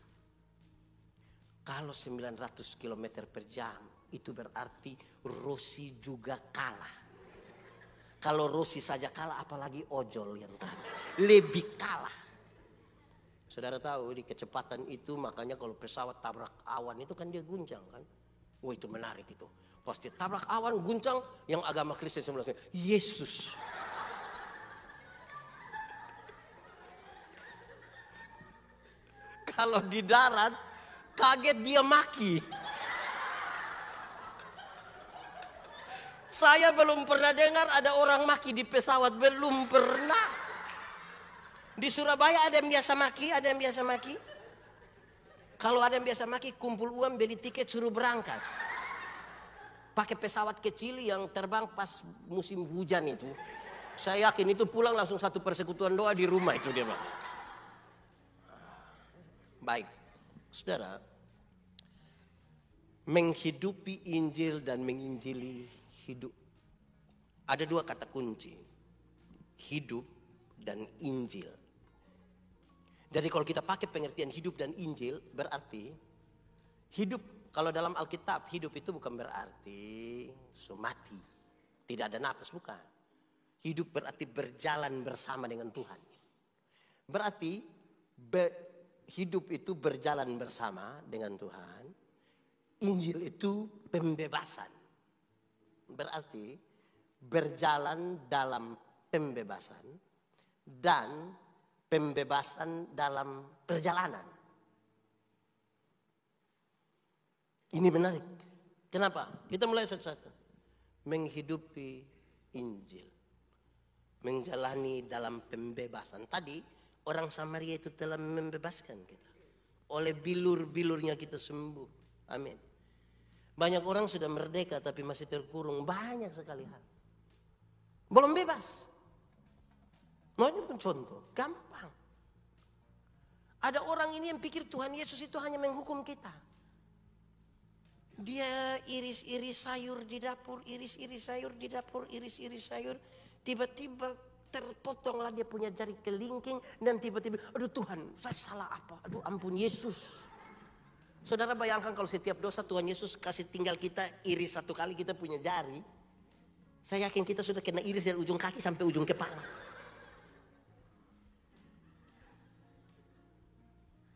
Kalau 900 km per jam itu berarti Rossi juga kalah. Kalau Rossi saja kalah apalagi ojol yang tadi. Lebih kalah. Saudara tahu di kecepatan itu makanya kalau pesawat tabrak awan itu kan dia guncang kan. Wah itu menarik itu. Pasti tabrak awan guncang yang agama Kristen sebelumnya. Yesus. Kalau di darat, kaget dia maki. Saya belum pernah dengar ada orang maki di pesawat, belum pernah. Di Surabaya ada yang biasa maki, ada yang biasa maki. Kalau ada yang biasa maki, kumpul uang, beli tiket, suruh berangkat. Pakai pesawat kecil yang terbang pas musim hujan itu. Saya yakin itu pulang langsung satu persekutuan doa di rumah itu dia, Bang. Baik, saudara. Menghidupi Injil dan menginjili hidup. Ada dua kata kunci. Hidup dan Injil. Jadi kalau kita pakai pengertian hidup dan Injil, berarti hidup, kalau dalam Alkitab, hidup itu bukan berarti mati. Tidak ada napas, bukan. Hidup berarti berjalan bersama dengan Tuhan. Berarti hidup itu berjalan bersama dengan Tuhan. Injil itu pembebasan. Berarti berjalan dalam pembebasan dan pembebasan dalam perjalanan. Ini menarik. Kenapa? Kita mulai satu-satu. Menghidupi Injil. Menjalani dalam pembebasan. Tadi orang Samaria itu telah membebaskan kita. Oleh bilur-bilurnya kita sembuh. Amin. Banyak orang sudah merdeka tapi masih terkurung. Banyak sekali hal. Belum bebas. Mau pun contoh. Gampang. Ada orang ini yang pikir Tuhan Yesus itu hanya menghukum kita. Dia iris-iris sayur di dapur, iris-iris sayur di dapur, iris-iris sayur. Tiba-tiba terpotonglah dia punya jari kelingking. Dan tiba-tiba, aduh Tuhan, saya salah apa? Aduh ampun Yesus. Saudara bayangkan kalau setiap dosa Tuhan Yesus kasih tinggal kita iris satu kali kita punya jari. Saya yakin kita sudah kena iris dari ujung kaki sampai ujung kepala.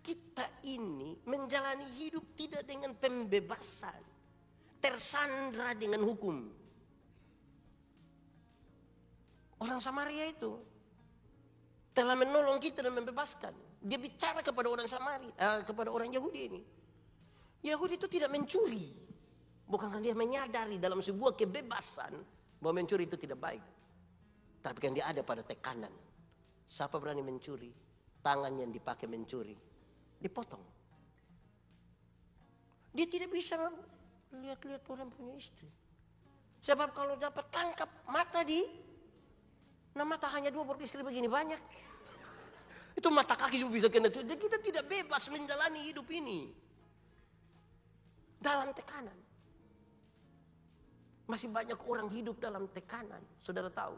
Kita ini menjalani hidup tidak dengan pembebasan. Tersandra dengan hukum. Orang Samaria itu telah menolong kita dan membebaskan. Dia bicara kepada orang Samaria, kepada orang Yahudi ini. Yahudi itu tidak mencuri. Bukan dia menyadari dalam sebuah kebebasan bahwa mencuri itu tidak baik. Tapi kan dia ada pada tekanan. Siapa berani mencuri? Tangan yang dipakai mencuri dipotong. Dia tidak bisa lihat-lihat orang punya istri. Sebab kalau dapat tangkap mata mata hanya 2 baru istri begini banyak. Itu mata kaki juga bisa kena. Jadi kita tidak bebas menjalani hidup ini. Dalam tekanan. Masih banyak orang hidup dalam tekanan. Saudara tahu.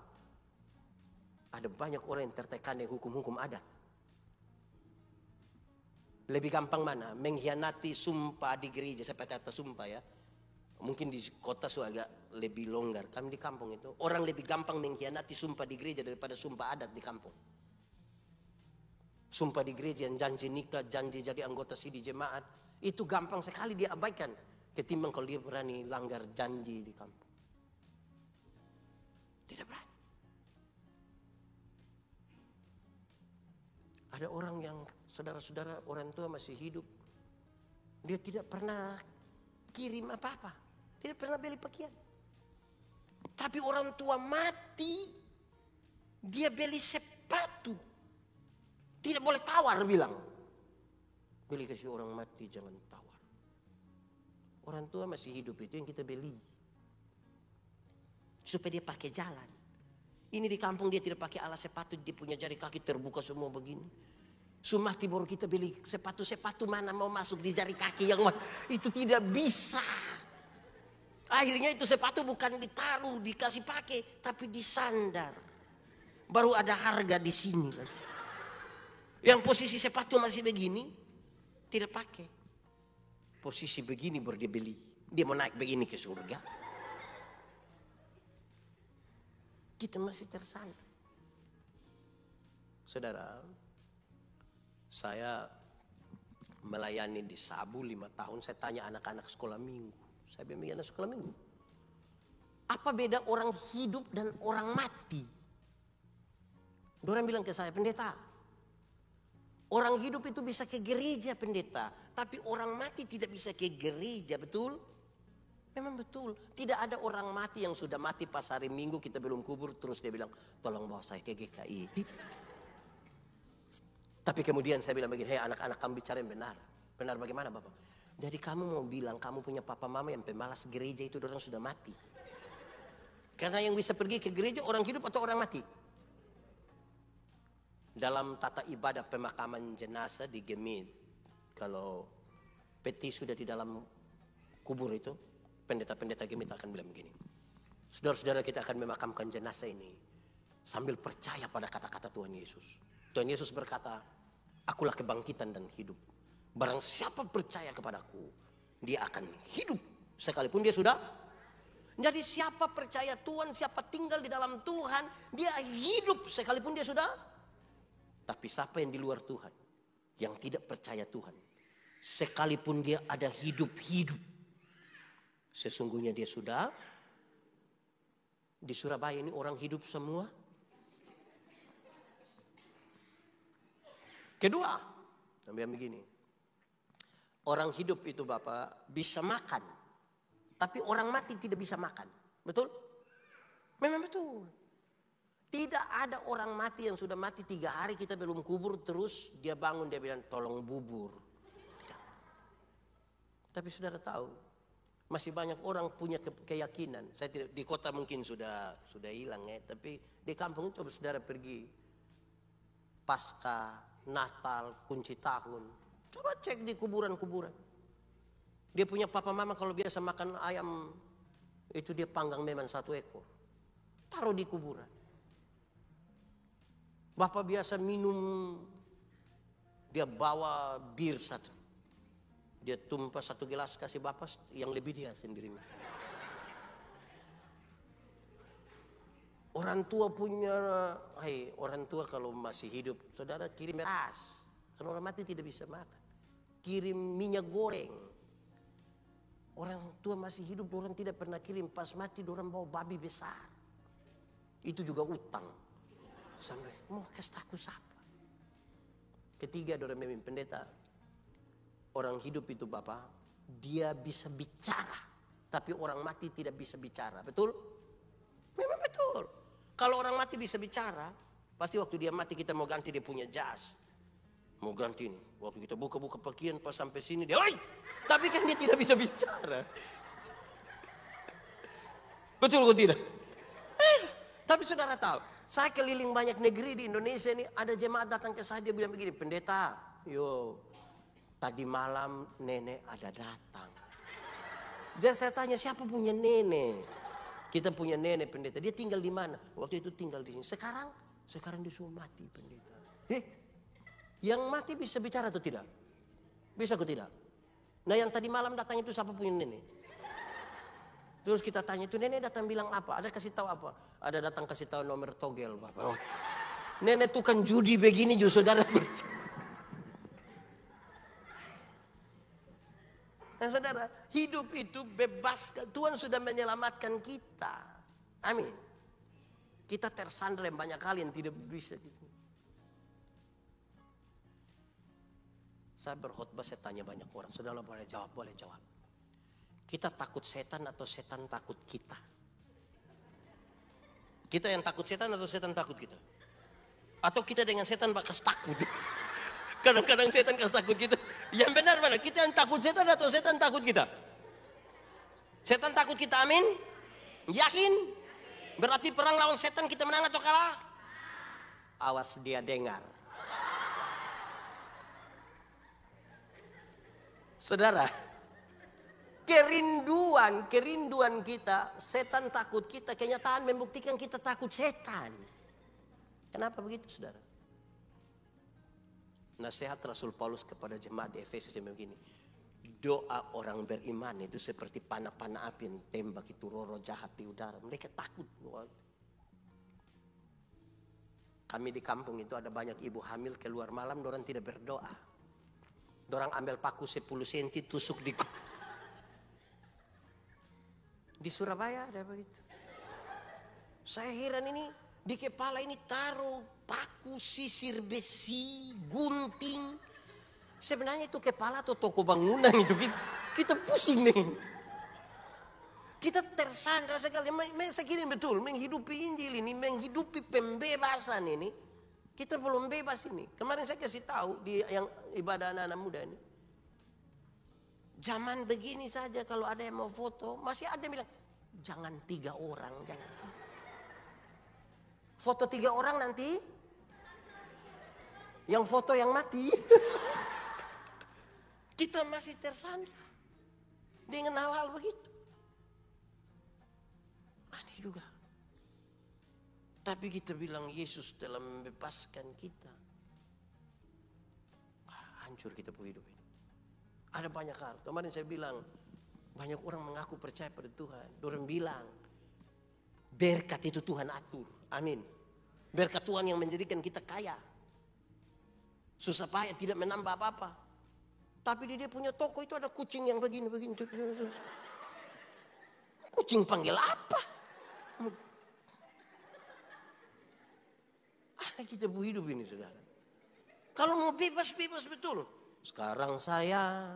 Ada banyak orang yang tertekan dengan hukum-hukum adat. Lebih gampang mana? Mengkhianati sumpah di gereja. Saya pakai kata sumpah ya. Mungkin di kota agak lebih longgar. Kami di kampung itu. Orang lebih gampang mengkhianati sumpah di gereja daripada sumpah adat di kampung. Sumpah di gereja yang janji nikah, janji jadi anggota sidi jemaat. Itu gampang sekali dia abaikan. Ketimbang kalau dia berani langgar janji di kampung. Tidak berani. Ada orang yang saudara-saudara orang tua masih hidup. Dia tidak pernah kirim apa-apa. Tidak pernah beli pakaian. Tapi orang tua mati. Dia beli sepatu. Tidak boleh tawar bilang. Beli kasih orang mati jangan tawar. Orang tua masih hidup itu yang kita beli. Supaya dia pakai jalan. Ini di kampung dia tidak pakai alas sepatu. Dia punya jari kaki terbuka semua begini. Sumati baru kita beli sepatu mana mau masuk di jari kaki yang itu tidak bisa. Akhirnya itu sepatu bukan ditaruh, dikasih pakai. Tapi disandar. Baru ada harga di sini lagi. Yang posisi sepatu masih begini. Tidak pakai. Posisi begini baru dia beli. Dia mau naik begini ke surga. Kita masih tersandar. Saudara, saya melayani di Sabu 5 tahun. Saya tanya anak-anak sekolah minggu. Saya bimbing anak sekolah minggu. Apa beda orang hidup dan orang mati? Orang bilang ke saya, pendeta, Orang hidup itu bisa ke gereja pendeta, tapi orang mati tidak bisa ke gereja, betul? Memang betul. Tidak ada orang mati yang sudah mati pas hari Minggu kita belum kubur terus dia bilang, tolong bawa saya ke GKI. Tapi kemudian saya bilang begini, hei anak-anak kamu bicara yang benar. Benar bagaimana Bapak? Jadi kamu mau bilang kamu punya papa mama yang pemalas gereja itu orang sudah mati. Karena yang bisa pergi ke gereja orang hidup atau orang mati? Dalam tata ibadah pemakaman jenazah di Gemit, kalau peti sudah di dalam kubur itu, pendeta-pendeta Gemit akan bilang begini, saudara-saudara kita akan memakamkan jenazah ini sambil percaya pada kata-kata Tuhan Yesus. Tuhan Yesus berkata, akulah kebangkitan dan hidup. Barang siapa percaya kepadaku, dia akan hidup sekalipun dia sudah. Jadi siapa percaya Tuhan, siapa tinggal di dalam Tuhan, dia hidup sekalipun dia sudah. Tapi siapa yang di luar Tuhan, yang tidak percaya Tuhan, sekalipun dia ada hidup-hidup, sesungguhnya dia sudah. Di Surabaya ini orang hidup semua. Kedua, sampai begini, orang hidup itu Bapak bisa makan, tapi orang mati tidak bisa makan, betul? Memang betul. Tidak ada orang mati yang sudah mati 3 hari kita belum kubur terus dia bangun dia bilang tolong bubur. Tidak. Tapi saudara tahu masih banyak orang punya keyakinan. Saya tidak di kota mungkin sudah hilang ya, tapi di kampung coba saudara pergi pasca Natal, kunci tahun, coba cek di kuburan-kuburan. Dia punya papa mama kalau biasa makan ayam itu dia panggang memang 1 ekor, taruh di kuburan. Bapak biasa minum, dia bawa bir 1. Dia tumpah 1 gelas kasih bapak yang lebih dia sendiri. Orang tua punya, orang tua kalau masih hidup, saudara kirim beras. Karena orang mati tidak bisa makan. Kirim minyak goreng. Orang tua masih hidup, orang tidak pernah kirim. Pas mati, orang bawa babi besar. Itu juga utang. Sampai mau kasih takut siapa? Ketiga, orang memimpin pendeta. Orang hidup itu Bapak, dia bisa bicara. Tapi orang mati tidak bisa bicara, betul? Memang betul. Kalau orang mati bisa bicara, pasti waktu dia mati kita mau ganti dia punya jas. Mau ganti ini. Waktu kita buka-buka pakaian pas sampai sini dia, oi! Tapi kan dia tidak bisa bicara. Betul atau tidak? Tapi saudara tahu, saya keliling banyak negeri di Indonesia ini, ada jemaat datang ke saya dia bilang begini, pendeta, tadi malam nenek ada datang. Jadi saya tanya siapa punya nenek? Kita punya nenek pendeta, dia tinggal di mana? Waktu itu tinggal di sini. Sekarang dia sudah mati pendeta. Yang mati bisa bicara atau tidak? Bisa atau tidak? Nah yang tadi malam datang itu siapa punya nenek? Terus kita tanya itu nenek datang bilang apa? Ada kasih tahu apa? Ada datang kasih tahu nomor togel Bapak. Oh, nenek tukang judi begini juga saudara. Nah saudara, hidup itu bebas. Tuhan sudah menyelamatkan kita. Amin. Kita tersandera banyak kali yang tidak bisa. Saya berkhotbah, saya tanya banyak orang. Saudara boleh jawab, boleh jawab. Kita takut setan atau setan takut kita? Kita yang takut setan atau setan takut kita? Atau kita dengan setan bakal takut? Kadang-kadang setan kasih takut kita. Yang benar mana? Kita yang takut setan atau setan takut kita? Setan takut kita, amin? Yakin? Berarti perang lawan setan kita menang atau kalah? Awas dia dengar. Saudara, kerinduan kita, setan takut kita, kenyataan membuktikan kita takut setan. Kenapa begitu, saudara? Nasihat Rasul Paulus kepada jemaat di Efesus yang begini. Doa orang beriman itu seperti panah-panah api yang tembak itu roh-roh jahat di udara. Mereka takut. Kami di kampung itu ada banyak ibu hamil keluar malam, dorang tidak berdoa. Dorang ambil paku 10 cm tusuk di Surabaya ada begitu. Saya heran ini di kepala ini taruh paku, sisir besi, gunting. Sebenarnya itu kepala atau toko bangunan itu. Kita pusing nih. Kita tersandra sekali. Segini betul, menghidupi Injil ini, menghidupi pembebasan ini. Kita belum bebas ini. Kemarin saya kasih tahu di yang ibadah anak-anak muda ini. Zaman begini saja kalau ada yang mau foto, masih ada yang bilang, jangan 3 orang, jangan. Foto 3 orang nanti, yang foto yang mati. Kita masih tersandra dengan hal-hal begitu. Aneh juga. Tapi kita bilang Yesus telah membebaskan kita. Hancur kita punya hidup ini. Ada banyak hal. Kemarin saya bilang, banyak orang mengaku percaya pada Tuhan. Orang bilang, berkat itu Tuhan atur. Amin. Berkat Tuhan yang menjadikan kita kaya. Susah payah tidak menambah apa-apa. Tapi di dia punya toko itu ada kucing yang begini-begini. Kucing panggil apa? Ada kita hidup ini, saudara. Kalau mau bebas, bebas betul. Sekarang saya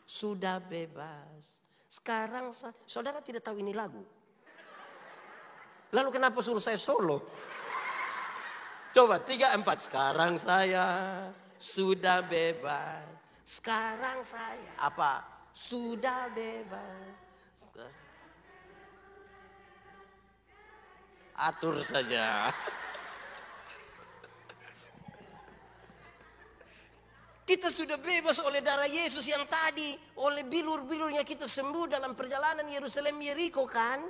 sudah bebas. Sekarang saudara tidak tahu ini lagu. Lalu kenapa suruh saya solo? Coba 3, 4. Sekarang saya sudah bebas. Sekarang saya apa? Sudah bebas. Atur saja. Kita sudah bebas oleh darah Yesus yang tadi. Oleh bilur-bilurnya kita sembuh dalam perjalanan Yerusalem Yeriko kan.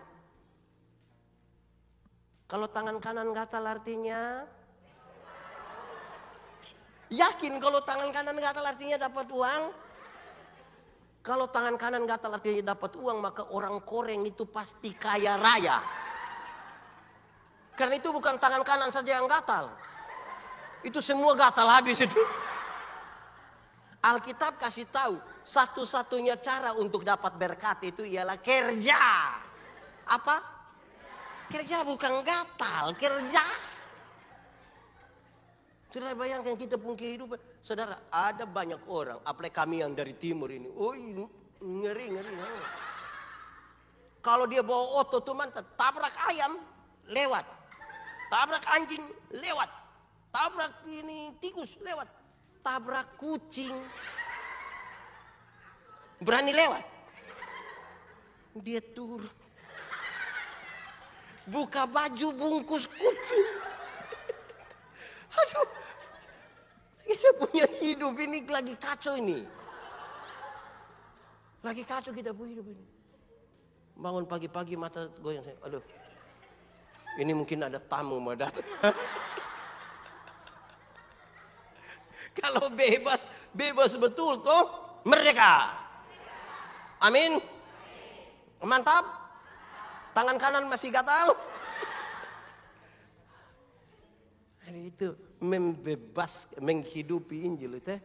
Kalau tangan kanan gatal artinya. Yakin kalau tangan kanan gatal artinya dapat uang. Kalau tangan kanan gatal artinya dapat uang. Maka orang Koreng itu pasti kaya raya. Karena itu bukan tangan kanan saja yang gatal. Itu semua gatal habis itu. Alkitab kasih tahu satu-satunya cara untuk dapat berkat itu ialah kerja. Apa? Kerja bukan gatal, kerja. Saudara bayangkan kita punya kehidupan. Saudara ada banyak orang, apalagi kami yang dari timur ini. Oh ngeri. Kalau dia bawa oto tuh mantap, tabrak ayam lewat. Tabrak anjing lewat. Tabrak ini tikus lewat. Tabrak kucing. Berani lewat. Dia turun. Buka baju bungkus kucing. Aduh. Kita punya hidup ini lagi kacau ini. Lagi kacau kita punya hidup ini. Bangun pagi-pagi mata goyang. Aduh. Ini mungkin ada tamu mau datang. Kalau bebas, bebas betul toh, merdeka. Amin. Mantap. Tangan kanan masih gatal. Hari itu membebas, menghidupi Injil itu,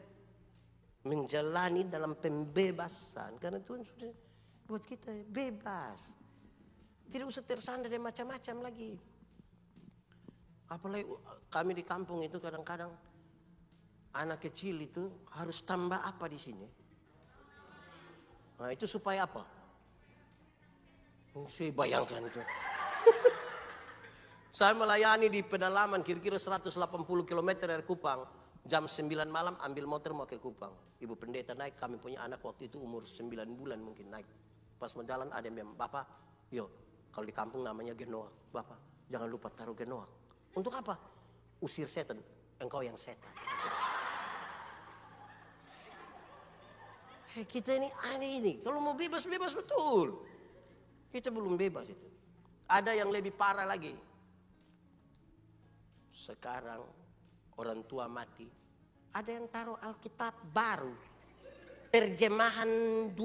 menjalani dalam pembebasan. Karena Tuhan sudah buat kita bebas. Tidak usah tersandar dan macam-macam lagi. Apalagi kami di kampung itu kadang-kadang anak kecil itu harus tambah apa di sini? Nah itu supaya apa? Saya bayangkan itu. Saya melayani di pedalaman kira-kira 180 km dari Kupang. Jam 9 malam ambil motor mau ke Kupang. Ibu pendeta naik, kami punya anak waktu itu umur 9 bulan mungkin naik. Pas mau jalan ada yang bilang, Bapak, yo kalau di kampung namanya genoa. Bapak jangan lupa taruh genoa. Untuk apa? Usir setan. Engkau yang setan. Kita ini aneh ini. Kalau mau bebas, bebas betul. Kita belum bebas itu. Ada yang lebih parah lagi. Sekarang orang tua mati. Ada yang taruh Alkitab baru. Terjemahan 2.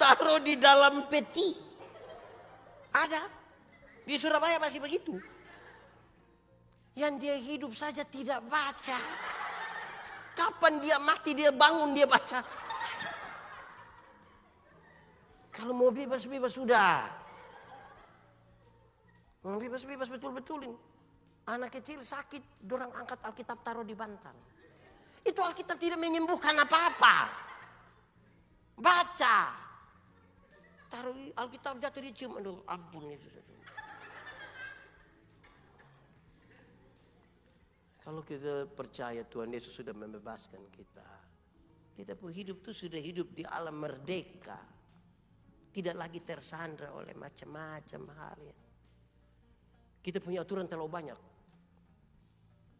Taruh di dalam peti. Ada. Di Surabaya masih begitu. Yang dia hidup saja tidak baca. Kapan dia mati, dia bangun, dia baca. Kalau mau bebas-bebas sudah. Bebas-bebas betul-betulin. Anak kecil sakit, dorang angkat Alkitab taruh di bantal. Itu Alkitab tidak menyembuhkan apa-apa. Baca. Taruh Alkitab jatuh dicium. Aduh, ampun itu. Kalau kita percaya Tuhan Yesus sudah membebaskan kita. Kita pun hidup itu sudah hidup di alam merdeka. Tidak lagi tersandra oleh macam-macam hal ya. Kita punya aturan terlalu banyak.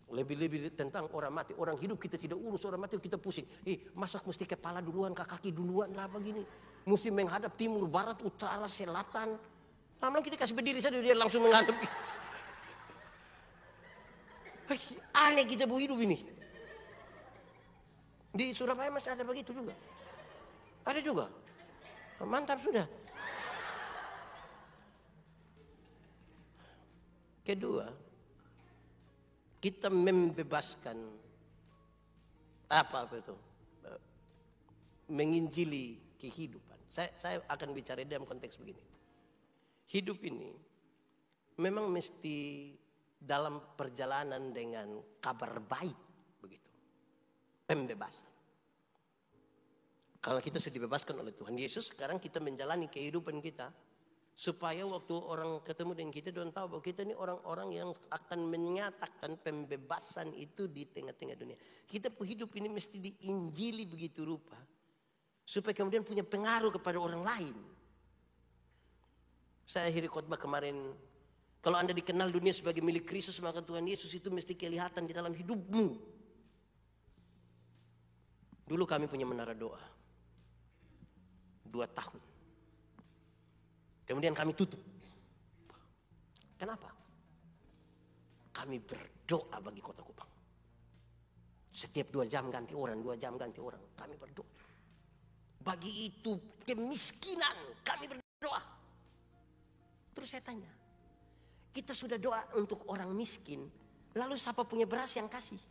Lebih-lebih tentang orang mati. Orang hidup kita tidak urus, orang mati kita pusing. Masa mesti kepala duluan, kaki duluan lah begini. Mesti menghadap timur, barat, utara, selatan. Lama-lama kita kasih berdiri saja dia langsung menghadap. Aneh kita bu hidup ini. Di Surabaya masih ada begitu juga. Ada juga. Mantap sudah. Kedua, kita membebaskan apa itu? Menginjili kehidupan. Saya akan bicara dalam konteks begini. Hidup ini memang mesti dalam perjalanan dengan kabar baik begitu. Pembebasan. Kalau kita sudah dibebaskan oleh Tuhan Yesus, sekarang kita menjalani kehidupan kita supaya waktu orang ketemu dengan kita don tahu bahwa kita ini orang-orang yang akan menyatakan pembebasan itu di tengah-tengah dunia. Kita hidup ini mesti diinjili begitu rupa supaya kemudian punya pengaruh kepada orang lain. Saya akhiri khotbah kemarin, kalau Anda dikenal dunia sebagai milik Kristus, maka Tuhan Yesus itu mesti kelihatan di dalam hidupmu. Dulu kami punya menara doa 2 tahun. Kemudian kami tutup. Kenapa? Kami berdoa bagi Kota Kupang. Setiap 2 jam ganti orang, 2 jam ganti orang. Kami berdoa. Bagi itu kemiskinan, kami berdoa. Terus saya tanya, kita sudah doa untuk orang miskin, lalu siapa punya beras yang kasih?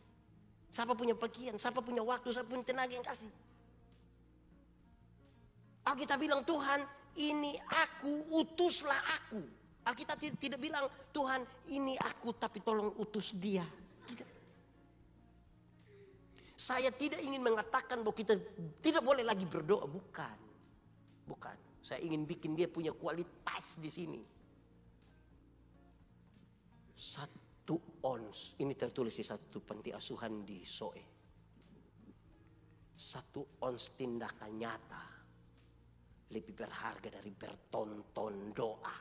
Siapa punya pakaian, siapa punya waktu, siapa punya tenaga yang kasih? Alkitab bilang, Tuhan ini aku, utuslah aku. Alkitab tidak bilang, Tuhan ini aku tapi tolong utus dia. Tidak. Saya tidak ingin mengatakan bahwa kita tidak boleh lagi berdoa. Bukan. Bukan. Saya ingin bikin dia punya kualitas di sini. 1 ons. Ini tertulis di satu panti asuhan di Soe. 1 ons tindakan nyata lebih berharga dari bertonton doa.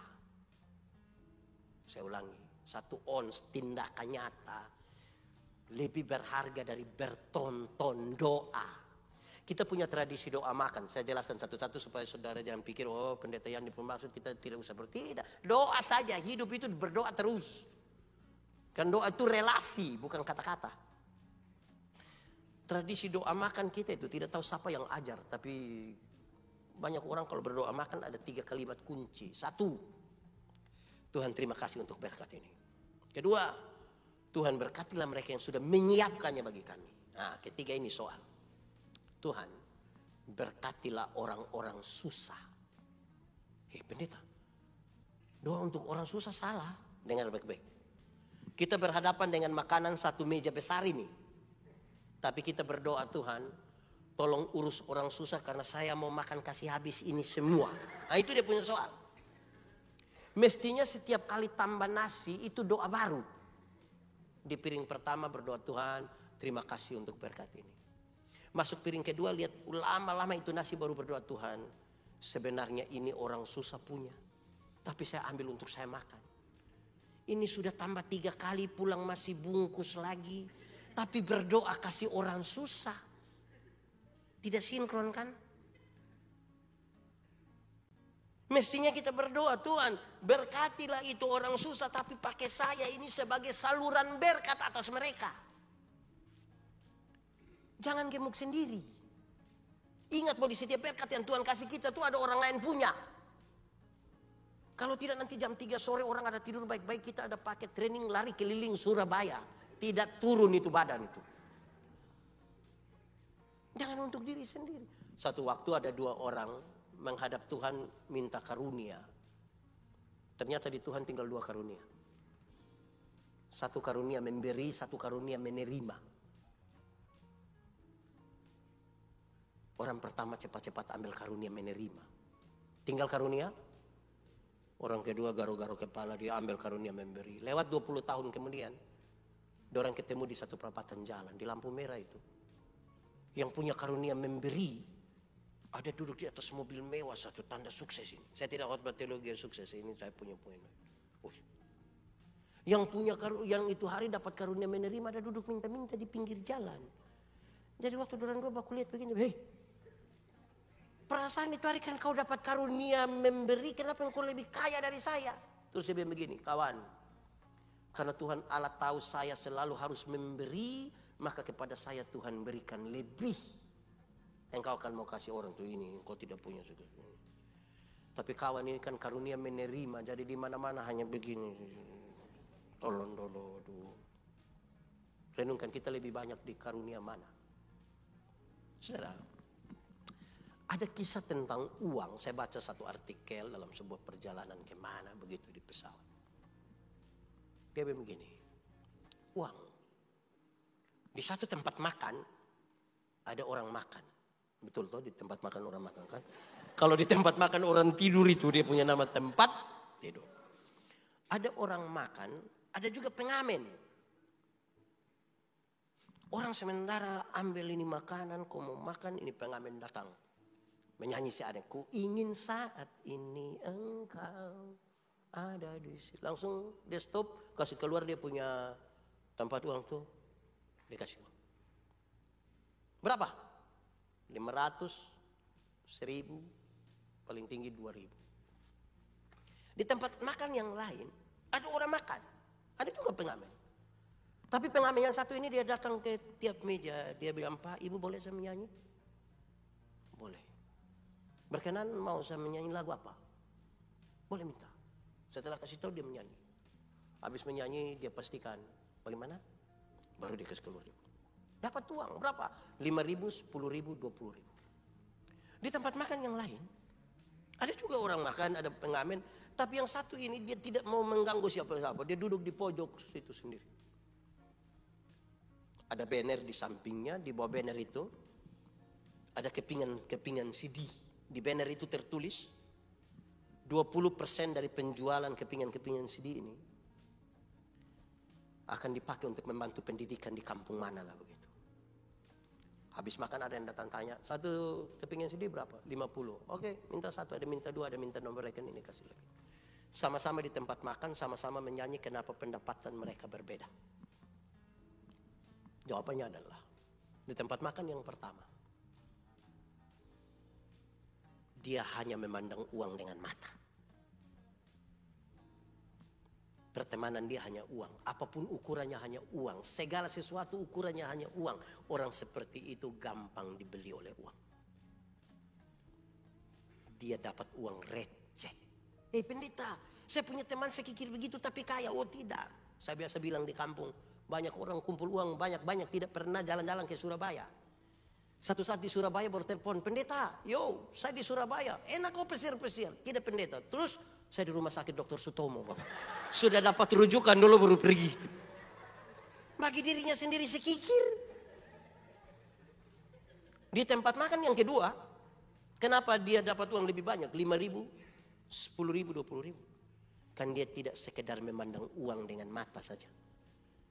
Saya ulangi, 1 ons tindakan nyata lebih berharga dari bertonton doa. Kita punya tradisi doa makan. Saya jelaskan satu-satu supaya saudara jangan pikir, oh pendeta yang dimaksud kita tidak usah berdoa. Doa saja, hidup itu berdoa terus. Kan doa itu relasi, bukan kata-kata. Tradisi doa makan kita itu tidak tahu siapa yang ajar, tapi banyak orang kalau berdoa makan ada 3 kalimat kunci. 1, Tuhan terima kasih untuk berkat ini. Kedua, Tuhan berkatilah mereka yang sudah menyiapkannya bagi kami. Nah, ketiga ini soal. Tuhan berkatilah orang-orang susah. Pendeta, doa untuk orang susah salah. Dengar baik-baik. Kita berhadapan dengan makanan 1 meja besar ini. Tapi kita berdoa, Tuhan tolong urus orang susah karena saya mau makan kasih habis ini semua. Nah itu dia punya soal. Mestinya setiap kali tambah nasi itu doa baru. Di piring pertama berdoa, Tuhan terima kasih untuk berkat ini. Masuk piring kedua lihat lama-lama itu nasi baru berdoa, Tuhan sebenarnya ini orang susah punya. Tapi saya ambil untuk saya makan. Ini sudah tambah 3 kali pulang masih bungkus lagi. Tapi berdoa kasih orang susah. Tidak sinkron kan? Mestinya kita berdoa, Tuhan berkatilah itu orang susah, tapi pakai saya ini sebagai saluran berkat atas mereka. Jangan gemuk sendiri. Ingat bahwa di setiap berkat yang Tuhan kasih kita tuh ada orang lain punya. Kalau tidak nanti jam 3 sore orang ada tidur baik-baik, kita ada pakai training lari keliling Surabaya. Tidak turun itu badan itu. Jangan untuk diri sendiri. Satu waktu ada 2 orang menghadap Tuhan minta karunia. Ternyata di Tuhan tinggal 2 karunia. 1 karunia memberi, 1 karunia menerima. Orang pertama cepat-cepat ambil karunia menerima. Tinggal karunia. Orang kedua garo-garo kepala, dia ambil karunia memberi. Lewat 20 tahun kemudian, dorang ketemu di satu perapatan jalan, di lampu merah itu. Yang punya karunia memberi, ada duduk di atas mobil mewah, satu tanda sukses ini. Saya tidak khotbah teologi sukses, ini saya punya poin. Yang punya yang itu hari dapat karunia menerima, ada duduk minta-minta di pinggir jalan. Jadi waktu dorang dua baku lihat begini, hei, perasaan itu hari kan kau dapat karunia memberi, kenapa engkau lebih kaya dari saya? Terus dia bilang begini, kawan, karena Tuhan Allah tahu saya selalu harus memberi, maka kepada saya Tuhan berikan lebih. Engkau akan mau kasih orang tuh ini, engkau tidak punya suka. Tapi kawan ini kan karunia menerima, jadi di mana-mana hanya begini. Tolong dulu. Renungkan kita lebih banyak di karunia mana? Saudara, ada kisah tentang uang. Saya baca satu artikel dalam sebuah perjalanan kemana begitu di pesawat. Dia bilang begini, uang. Di satu tempat makan, ada orang makan. Betul toh, di tempat makan orang makan kan? Kalau di tempat makan orang tidur itu dia punya nama tempat tidur. Ada orang makan, ada juga pengamen. Orang sementara ambil ini makanan, kau mau makan, ini pengamen datang. Menyanyi si ada, ku ingin saat ini engkau ada di sini. Langsung dia stop, kasih keluar dia punya tempat uang tuh. Dia kasih uang. Berapa? 500, 1000, paling tinggi 2000. Di tempat makan yang lain, ada orang makan. Ada juga pengamen. Tapi pengamen yang satu ini dia datang ke tiap meja. Dia bilang, Pak, Ibu boleh saya menyanyi? Boleh. Berkenan mau saya menyanyi lagu apa? Boleh minta. Setelah kasih tahu dia menyanyi. Habis menyanyi dia pastikan. Bagaimana? Baru dia kasih keluar. Dapat uang berapa? 5.000, 10.000, 20.000. Di tempat makan yang lain. Ada juga orang makan, ada pengamen. Tapi yang satu ini dia tidak mau mengganggu siapa-siapa. Dia duduk di pojok situ sendiri. Ada banner di sampingnya, di bawah banner itu ada kepingan CD. Di banner itu tertulis 20% dari penjualan kepingan CD ini akan dipakai untuk membantu pendidikan di kampung mana lah begitu. Habis makan ada yang datang tanya, satu kepingan CD berapa? 50. Oke, minta satu, ada minta dua, ada minta nomor rekening, ini kasih lagi. Sama-sama di tempat makan, sama-sama menyanyi, kenapa pendapatan mereka berbeda? Jawabannya adalah di tempat makan yang pertama, dia hanya memandang uang dengan mata. Pertemanan dia hanya uang, apapun ukurannya hanya uang, segala sesuatu ukurannya hanya uang. Orang seperti itu gampang dibeli oleh uang. Dia dapat uang receh. Pendeta, saya punya teman sekikir begitu tapi kaya. Oh tidak, saya biasa bilang di kampung, banyak orang kumpul uang banyak tidak pernah jalan-jalan ke Surabaya. Satu saat di Surabaya baru telepon, pendeta, yo saya di Surabaya, enak kok pesir-pesir, tidak pendeta. Terus saya di rumah sakit Dr. Sutomo, sudah dapat rujukan dulu baru pergi. Bagi dirinya sendiri sekikir. Di tempat makan yang kedua, kenapa dia dapat uang lebih banyak, 5.000, 10.000, 20.000? Kan dia tidak sekedar memandang uang dengan mata saja,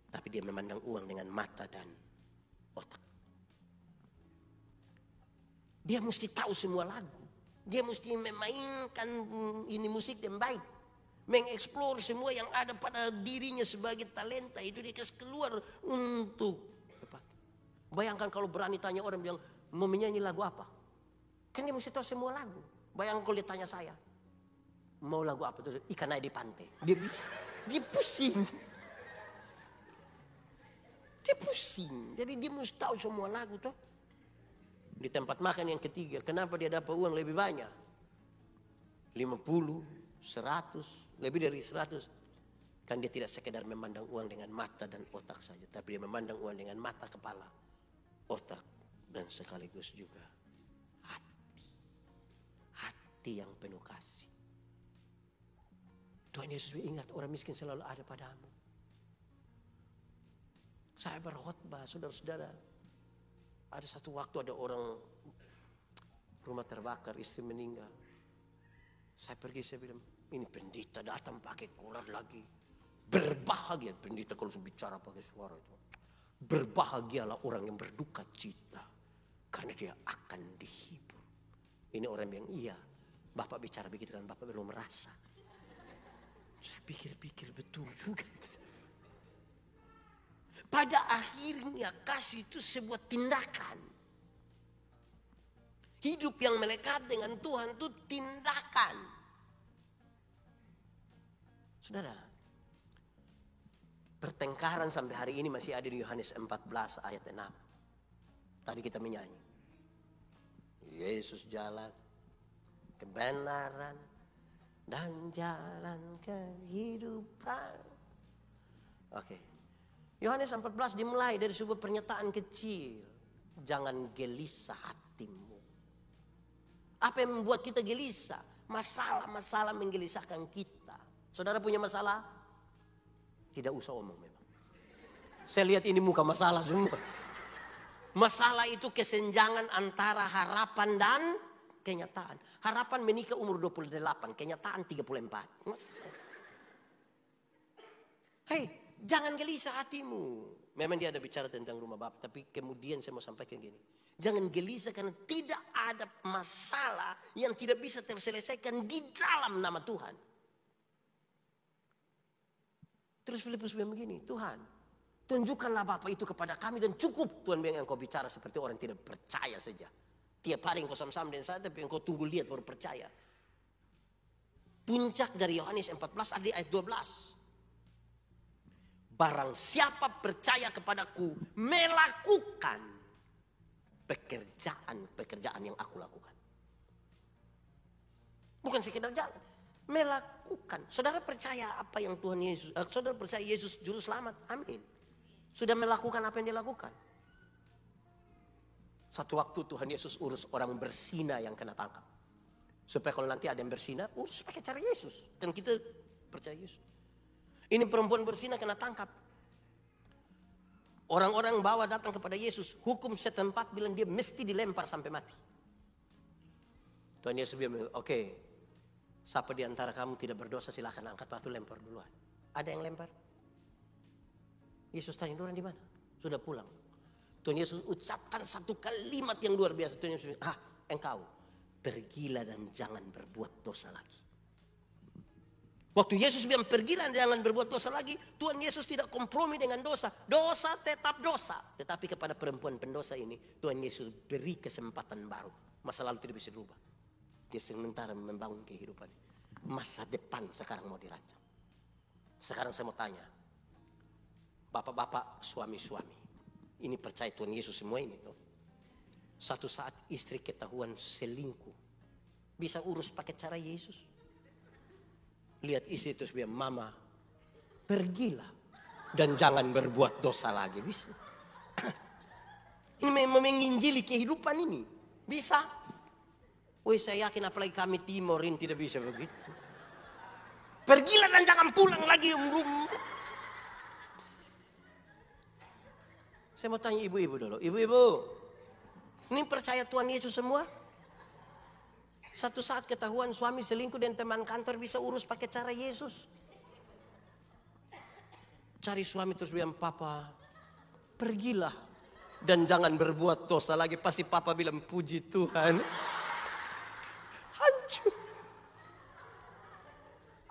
tapi dia memandang uang dengan mata dan otak. Dia mesti tahu semua lagu. Dia mesti memainkan ini musik yang baik. Mengeksplor semua yang ada pada dirinya sebagai talenta. Itu dia kasih keluar untuk dipakai. Bayangkan kalau berani tanya orang bilang, mau menyanyi lagu apa? Kan dia mesti tahu semua lagu. Bayangkan kalau dia tanya saya, mau lagu apa? Terus ikan air di pantai. Dia pusing. Dia pusing. Jadi dia mesti tahu semua lagu toh. Di tempat makan yang ketiga, kenapa dia dapat uang lebih banyak? 50, 100, lebih dari 100. Kan dia tidak sekedar memandang uang dengan mata dan otak saja, tapi dia memandang uang dengan mata, kepala, otak, dan sekaligus juga hati. Hati yang penuh kasih. Tuhan Yesus ingat orang miskin selalu ada padamu. Saya berkhotbah, saudara-saudara. Ada satu waktu ada orang rumah terbakar, istri meninggal. Saya pergi, saya bilang, ini pendeta datang pakai kolar lagi. Berbahagia pendeta kalau bicara pakai suara itu. Berbahagialah orang yang berduka cita. Karena dia akan dihibur. Ini orang yang iya. Bapak bicara begitu kan, Bapak belum merasa. Saya pikir-pikir betul juga. Pada akhirnya kasih itu sebuah tindakan. Hidup yang melekat dengan Tuhan itu tindakan. Saudara, pertengkaran sampai hari ini masih ada di Yohanes 14 ayat 6. Tadi kita menyanyi. Yesus jalan kebenaran dan jalan kehidupan. Oke. Yohanes 14 dimulai dari sebuah pernyataan kecil. Jangan gelisah hatimu. Apa yang membuat kita gelisah? Masalah-masalah menggelisahkan kita. Saudara punya masalah? Tidak usah omong memang. Saya lihat ini muka masalah semua. Masalah itu kesenjangan antara harapan dan kenyataan. Harapan menikah umur 28, kenyataan 34. Hei, jangan gelisah hatimu. Memang dia ada bicara tentang rumah Bapak, tapi kemudian saya mau sampaikan gini. Jangan gelisah karena tidak ada masalah yang tidak bisa terselesaikan di dalam nama Tuhan. Terus Filipus bilang begini, Tuhan, tunjukkanlah Bapa itu kepada kami dan cukup. Tuhan bilang engkau bicara seperti orang tidak percaya saja. Tiap hari engkau sama-sama dengan saya, tapi engkau tunggu lihat baru percaya. Puncak dari Yohanes 14 ada di ayat 12. Barang siapa percaya kepadaku melakukan pekerjaan yang aku lakukan. Bukan sekedar jalan, melakukan. Saudara percaya apa yang Tuhan Yesus, saudara percaya Yesus juru selamat, amin. Sudah melakukan apa yang dia lakukan. Satu waktu Tuhan Yesus urus orang berzina yang kena tangkap. Supaya kalau nanti ada yang berzina, urus pakai cara Yesus. Dan kita percaya Yesus. Ini perempuan berzina kena tangkap. Orang-orang bawa datang kepada Yesus. Hukum setempat bilang dia mesti dilempar sampai mati. Tuhan Yesus bilang, oke, siapa di antara kamu tidak berdosa silakan angkat batu lempar duluan. Ada yang lempar? Yesus tanya, orang di mana? Sudah pulang. Tuhan Yesus ucapkan satu kalimat yang luar biasa. Tuhan Yesus bilang, engkau pergilah dan jangan berbuat dosa lagi. Waktu Yesus bilang pergilah dan jangan berbuat dosa lagi, Tuhan Yesus tidak kompromi dengan dosa. Dosa tetap dosa. Tetapi kepada perempuan pendosa ini, Tuhan Yesus beri kesempatan baru. Masa lalu tidak bisa dirubah. Dia sementara membangun kehidupan. Masa depan sekarang mau dirancang. Sekarang saya mau tanya, bapak-bapak, suami-suami, ini percaya Tuhan Yesus semua ini tuh. Satu saat istri ketahuan selingkuh, bisa urus pakai cara Yesus. Lihat istri terus bilang, mama pergilah dan jangan berbuat dosa lagi. Bisa. Ini memang menginjili kehidupan ini. Bisa. Woi, saya yakin apalagi kami Timur ini tidak bisa begitu. Pergilah dan jangan pulang lagi. Saya mau tanya ibu-ibu dulu. Ibu-ibu, ini percaya Tuhan Yesus semua? Satu saat ketahuan suami selingkuh dan teman kantor bisa urus pakai cara Yesus. Cari suami terus bilang, papa pergilah dan jangan berbuat dosa lagi. Pasti papa bilang, puji Tuhan. Hancur.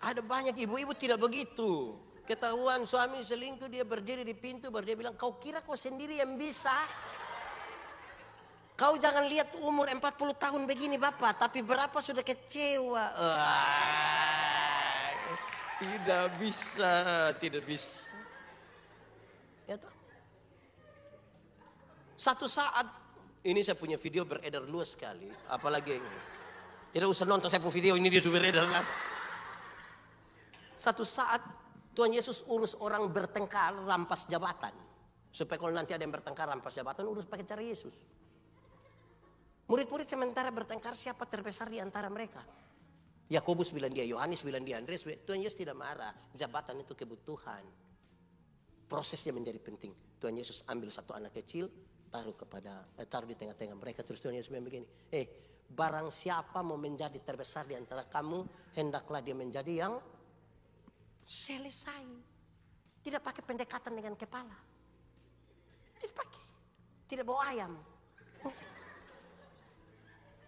Ada banyak ibu-ibu tidak begitu. Ketahuan suami selingkuh, dia berdiri di pintu, baru dia bilang, kau kira kau sendiri yang bisa? Kau jangan lihat umur 40 tahun begini Bapak, tapi berapa sudah kecewa. Tidak bisa, tidak bisa. Ya toh? Satu saat, ini saya punya video beredar luas sekali. Apalagi ini. Tidak usah nonton saya punya video, ini dia sudah beredar lah. Satu saat, Tuhan Yesus urus orang bertengkar rampas jabatan. Supaya kalau nanti ada yang bertengkar rampas jabatan, urus pakai cara Yesus. Murid-murid sementara bertengkar siapa terbesar di antara mereka. Yakobus bilang dia, Yohanes bilang dia, Andreas, Tuhan Yesus tidak marah. Jabatan itu kebutuhan. Prosesnya menjadi penting. Tuhan Yesus ambil satu anak kecil, taruh di tengah-tengah mereka. Terus Tuhan Yesus bilang begini, barang siapa mau menjadi terbesar di antara kamu, hendaklah dia menjadi yang selesai. Tidak pakai pendekatan dengan kepala. Tidak pakai. Tidak bawa ayam.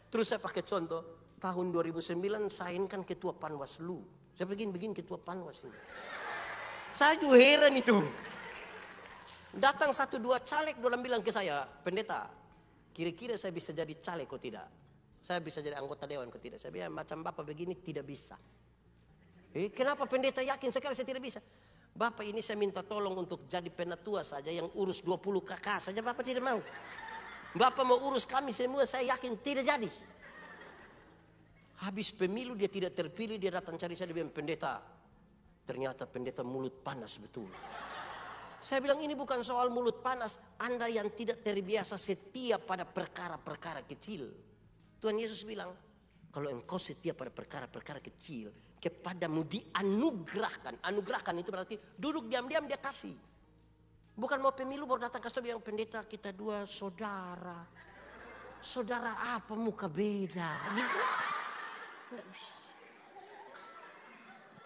Terus saya pakai contoh. Tahun 2009 saya ini kan ketua Panwaslu. Saya begini ketua Panwaslu. Saya juga heran itu. Datang 1-2 caleg dalam bilang ke saya, pendeta, kira-kira saya bisa jadi caleg kok tidak? Saya bisa jadi anggota dewan kok tidak? Saya bilang macam bapak begini tidak bisa. Kenapa pendeta yakin sekali saya tidak bisa? Bapak ini saya minta tolong untuk jadi penatua saja yang urus 20 kakak saja bapak tidak mau. Bapak mau urus kami semua saya yakin tidak jadi. Habis pemilu dia tidak terpilih, dia datang cari saya, dia bilang, pendeta, ternyata pendeta mulut panas betul. Saya bilang ini bukan soal mulut panas, Anda yang tidak terbiasa setia pada perkara-perkara kecil. Tuhan Yesus bilang, kalau engkau setia pada perkara-perkara kecil, kepadamu dianugerahkan. Anugerahkan itu berarti duduk diam-diam dia kasih. Bukan mau pemilu baru datang kasih bilang, pendeta kita dua saudara. Saudara apa muka beda? Gitu. Nggak bisa.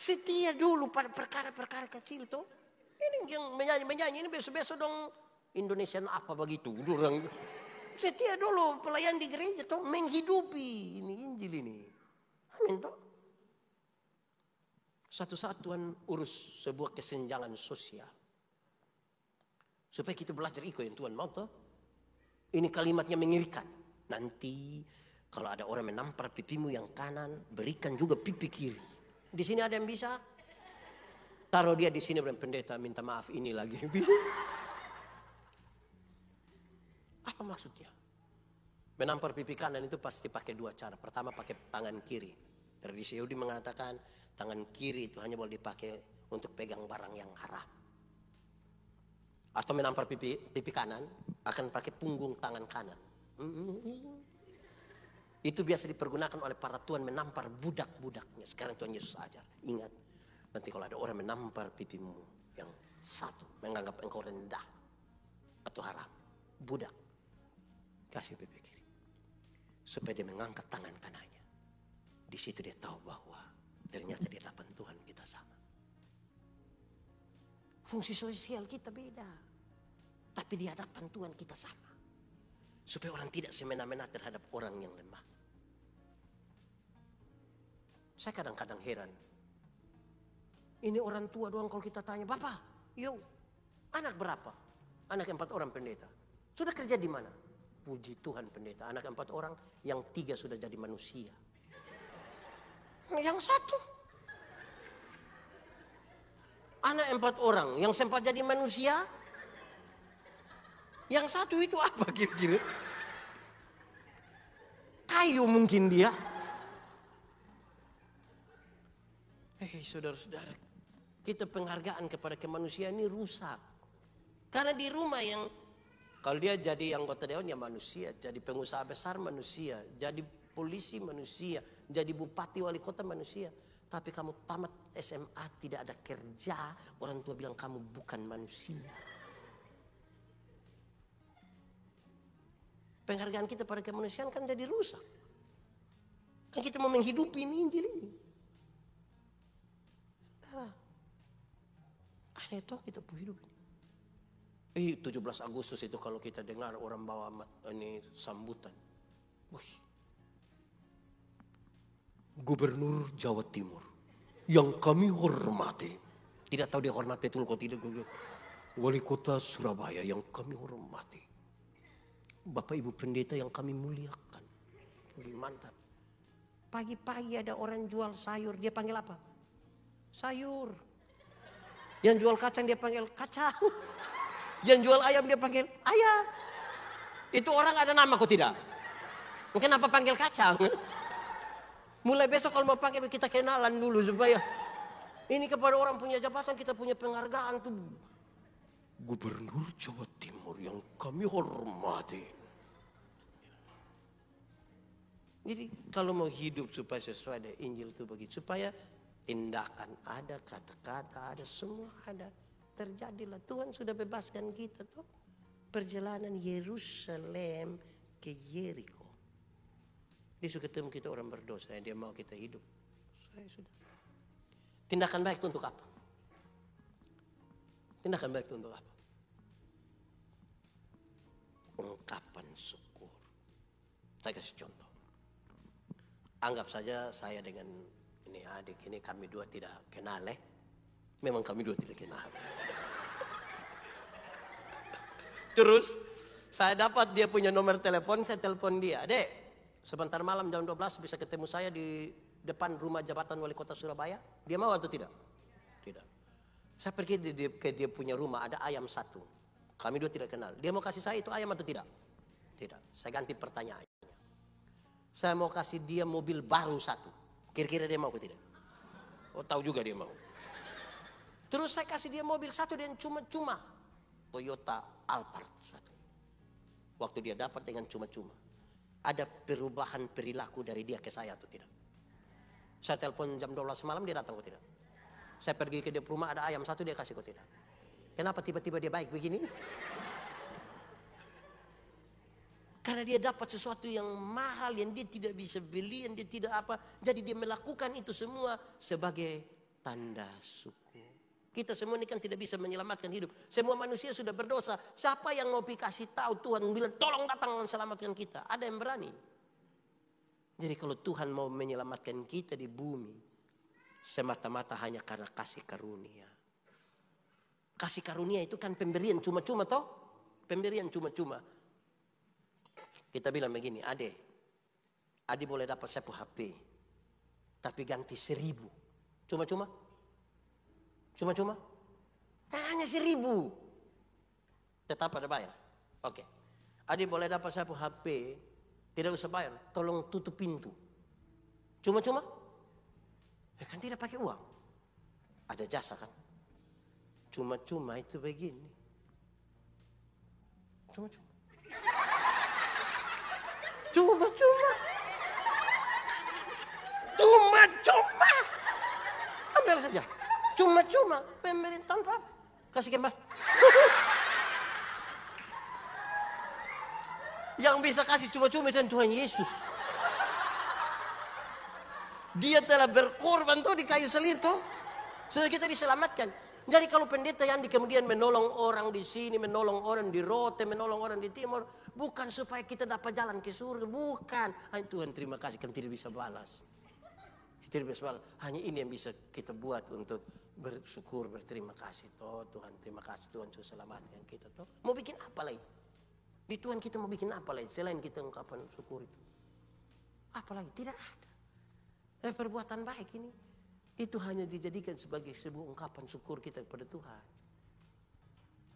Setia dulu pada perkara-perkara kecil tuh. Ini yang menyanyi ini besok-besok dong Indonesian apa begitu. Setia dulu pelayan di gereja tuh menghidupi ini Injil ini. Amin toh. Satu-saat Tuhan urus sebuah kesenjangan sosial. Supaya kita belajar ikut yang Tuhan mau toh. Ini kalimatnya mengerikan. Nanti kalau ada orang menampar pipimu yang kanan, berikan juga pipi kiri. Di sini ada yang bisa? Taruh dia di sini dan pendeta minta maaf ini lagi. Bisa? Apa maksudnya? Menampar pipi kanan itu pasti pakai 2 cara. Pertama pakai tangan kiri. Tradisi Yahudi mengatakan tangan kiri itu hanya boleh dipakai untuk pegang barang yang haram. Atau menampar pipi kanan akan pakai punggung tangan kanan. Itu biasa dipergunakan oleh para tuan menampar budak-budaknya. Sekarang Tuhan Yesus ajar. Ingat, nanti kalau ada orang menampar pipimu yang satu, menganggap engkau rendah atau haram, budak, kasih pipi kiri. Supaya dia mengangkat tangan kanannya. Di situ dia tahu bahwa ternyata di hadapan Tuhan kita sama. Fungsi sosial kita beda. Tapi di hadapan Tuhan kita sama. Supaya orang tidak semena-mena terhadap orang yang lemah. Saya kadang-kadang heran. Ini orang tua doang kalau kita tanya, Bapak, yuk, anak berapa? Anak 4 orang pendeta. Sudah kerja di mana? Puji Tuhan pendeta, anak 4 orang, yang 3 sudah jadi manusia. Yang 1. Anak 4 orang, yang sempat jadi manusia. Yang 1 itu apa kira-kira? Kayu mungkin dia. Saudara-saudara, kita penghargaan kepada kemanusiaan ini rusak. Karena di rumah yang, kalau dia jadi anggota dewan ya manusia, jadi pengusaha besar manusia, jadi polisi manusia, jadi bupati wali kota manusia. Tapi kamu tamat SMA tidak ada kerja, orang tua bilang kamu bukan manusia. Penghargaan kita pada kemanusiaan kan jadi rusak. Kan kita mau menghidupi ini Injil ini. Aneh toh kita hidup ini. 17 Agustus itu kalau kita dengar orang bawa ini sambutan. Wih. Gubernur Jawa Timur yang kami hormati. Tidak tahu dia hormati itu kok tidak. Wali kota Surabaya yang kami hormati. Bapak Ibu pendeta yang kami muliakan. Mantap. Pagi-pagi ada orang jual sayur, dia panggil apa? Sayur. Yang jual kacang dia panggil kacang. Yang jual ayam dia panggil ayam. Itu orang ada nama kok tidak? Mungkin apa panggil kacang? Mulai besok kalau mau panggil kita kenalan dulu supaya ini kepada orang punya jabatan kita punya penghargaan tuh. Gubernur Jawa Timur yang kami hormati. Jadi kalau mau hidup supaya sesuai dengan Injil itu begitu. Supaya tindakan ada, kata-kata ada, semua ada. Terjadilah. Tuhan sudah bebaskan kita tuh. Perjalanan Yerusalem ke Yeriko. Dia suka ketemu kita orang berdosa. Dia mau kita hidup. Saya sudah. Tindakan baik itu untuk apa? Tindakan baik itu untuk apa? Ungkapan syukur. Saya kasih contoh. Anggap saja saya dengan ini adik ini kami dua tidak kenal. Memang kami dua tidak kenal. Terus saya dapat dia punya nomor telepon, saya telepon dia. Dek, sebentar malam jam 12 bisa ketemu saya di depan rumah jabatan wali kota Surabaya. Dia mau atau tidak? Tidak. Saya pergi ke dia punya rumah, ada ayam satu. Kami dua tidak kenal. Dia mau kasih saya itu ayam atau tidak? Tidak. Saya ganti pertanyaannya. Saya mau kasih dia mobil baru satu. Kira-kira dia mau atau tidak? Oh, tahu juga dia mau. Terus saya kasih dia mobil satu dan cuma-cuma. Toyota Alphard satu. Waktu dia dapat dengan cuma-cuma. Ada perubahan perilaku dari dia ke saya atau tidak? Saya telepon jam 12 malam dia datang atau tidak? Saya pergi ke dia rumah ada ayam satu dia kasih atau tidak? Kenapa tiba-tiba dia baik begini? Karena dia dapat sesuatu yang mahal yang dia tidak bisa beli, yang dia tidak apa. Jadi dia melakukan itu semua sebagai tanda syukur. Kita semua ini kan tidak bisa menyelamatkan hidup. Semua manusia sudah berdosa. Siapa yang mau kasih tahu Tuhan bilang tolong datang selamatkan kita? Ada yang berani. Jadi kalau Tuhan mau menyelamatkan kita di bumi, semata-mata hanya karena kasih karunia. Kasih karunia itu kan pemberian cuma-cuma toh? Pemberian cuma-cuma. Kita bilang begini, Ade boleh dapat 1 HP, tapi ganti 1.000. Cuma-cuma? Cuma-cuma? Hanya 1.000. Tetap ada bayar. Oke. Ade boleh dapat 1 HP, tidak usah bayar, tolong tutup pintu. Cuma-cuma? Kan tidak pakai uang. Ada jasa kan? Cuma-cuma itu begini. Cuma-cuma. Cuma-cuma. Cuma-cuma. Ambil saja. Cuma-cuma. Pemberian tanpa. Kasih kembali. Yang bisa kasih cuma-cuma itu Tuhan Yesus. Dia telah berkorban tuh di kayu salib tuh. Supaya kita diselamatkan. Jadi kalau pendeta yang kemudian menolong orang di sini, menolong orang di Rote, menolong orang di Timur, bukan supaya kita dapat jalan ke surga, bukan. Hanya Tuhan terima kasih, kami tidak bisa balas. Tidak bisa balas. Hanya ini yang bisa kita buat untuk bersyukur, berterima kasih. Toh Tuhan, terima kasih Tuhan sudah selamatkan kita. Toh mau bikin apa lagi? Di Tuhan kita mau bikin apa lagi selain kita ungkapan syukur itu? Apa lagi? Tidak ada. Perbuatan baik ini. Itu hanya dijadikan sebagai sebuah ungkapan syukur kita kepada Tuhan.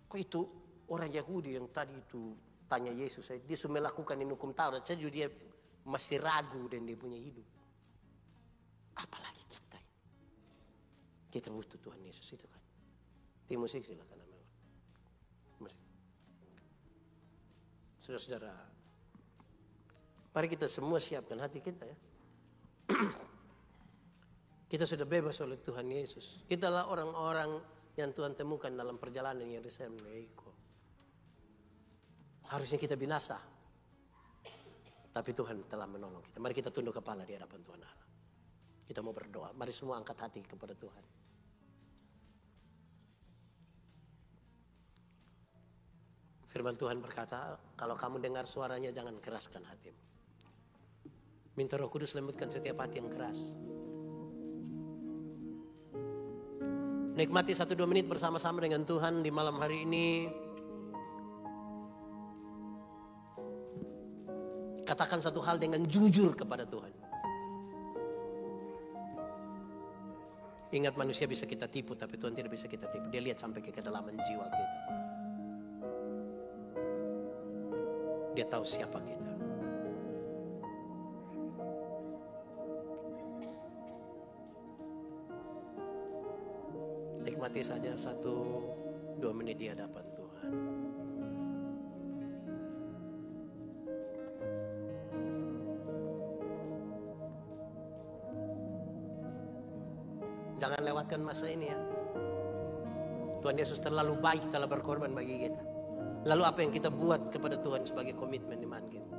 Kok itu orang Yahudi yang tadi itu tanya Yesus, dia sudah melakukan ini hukum Taurat, saja dia masih ragu dan dia punya hidup. Apalagi kita. Kita butuh Tuhan Yesus itu kan. Tim musik silakan nama. Musik. Saudara-saudara, mari kita semua siapkan hati kita ya. Kita sudah bebas oleh Tuhan Yesus. Kita lah orang-orang yang Tuhan temukan dalam perjalanan Yerusalem ke Yeriko. Harusnya kita binasa. Tapi Tuhan telah menolong kita. Mari kita tunduk kepala di hadapan Tuhan Allah. Kita mau berdoa. Mari semua angkat hati kepada Tuhan. Firman Tuhan berkata, kalau kamu dengar suaranya jangan keraskan hatimu. Minta Roh Kudus lembutkan setiap hati yang keras. Nikmati 1-2 menit bersama-sama dengan Tuhan di malam hari ini. Katakan satu hal dengan jujur kepada Tuhan. Ingat manusia bisa kita tipu, tapi Tuhan tidak bisa kita tipu. Dia lihat sampai ke kedalaman jiwa kita. Dia tahu siapa kita. Nikmati saja 1-2 menit di hadapan Tuhan. Jangan lewatkan masa ini ya. Tuhan Yesus terlalu baik telah berkorban bagi kita. Lalu apa yang kita buat kepada Tuhan sebagai komitmen iman kita?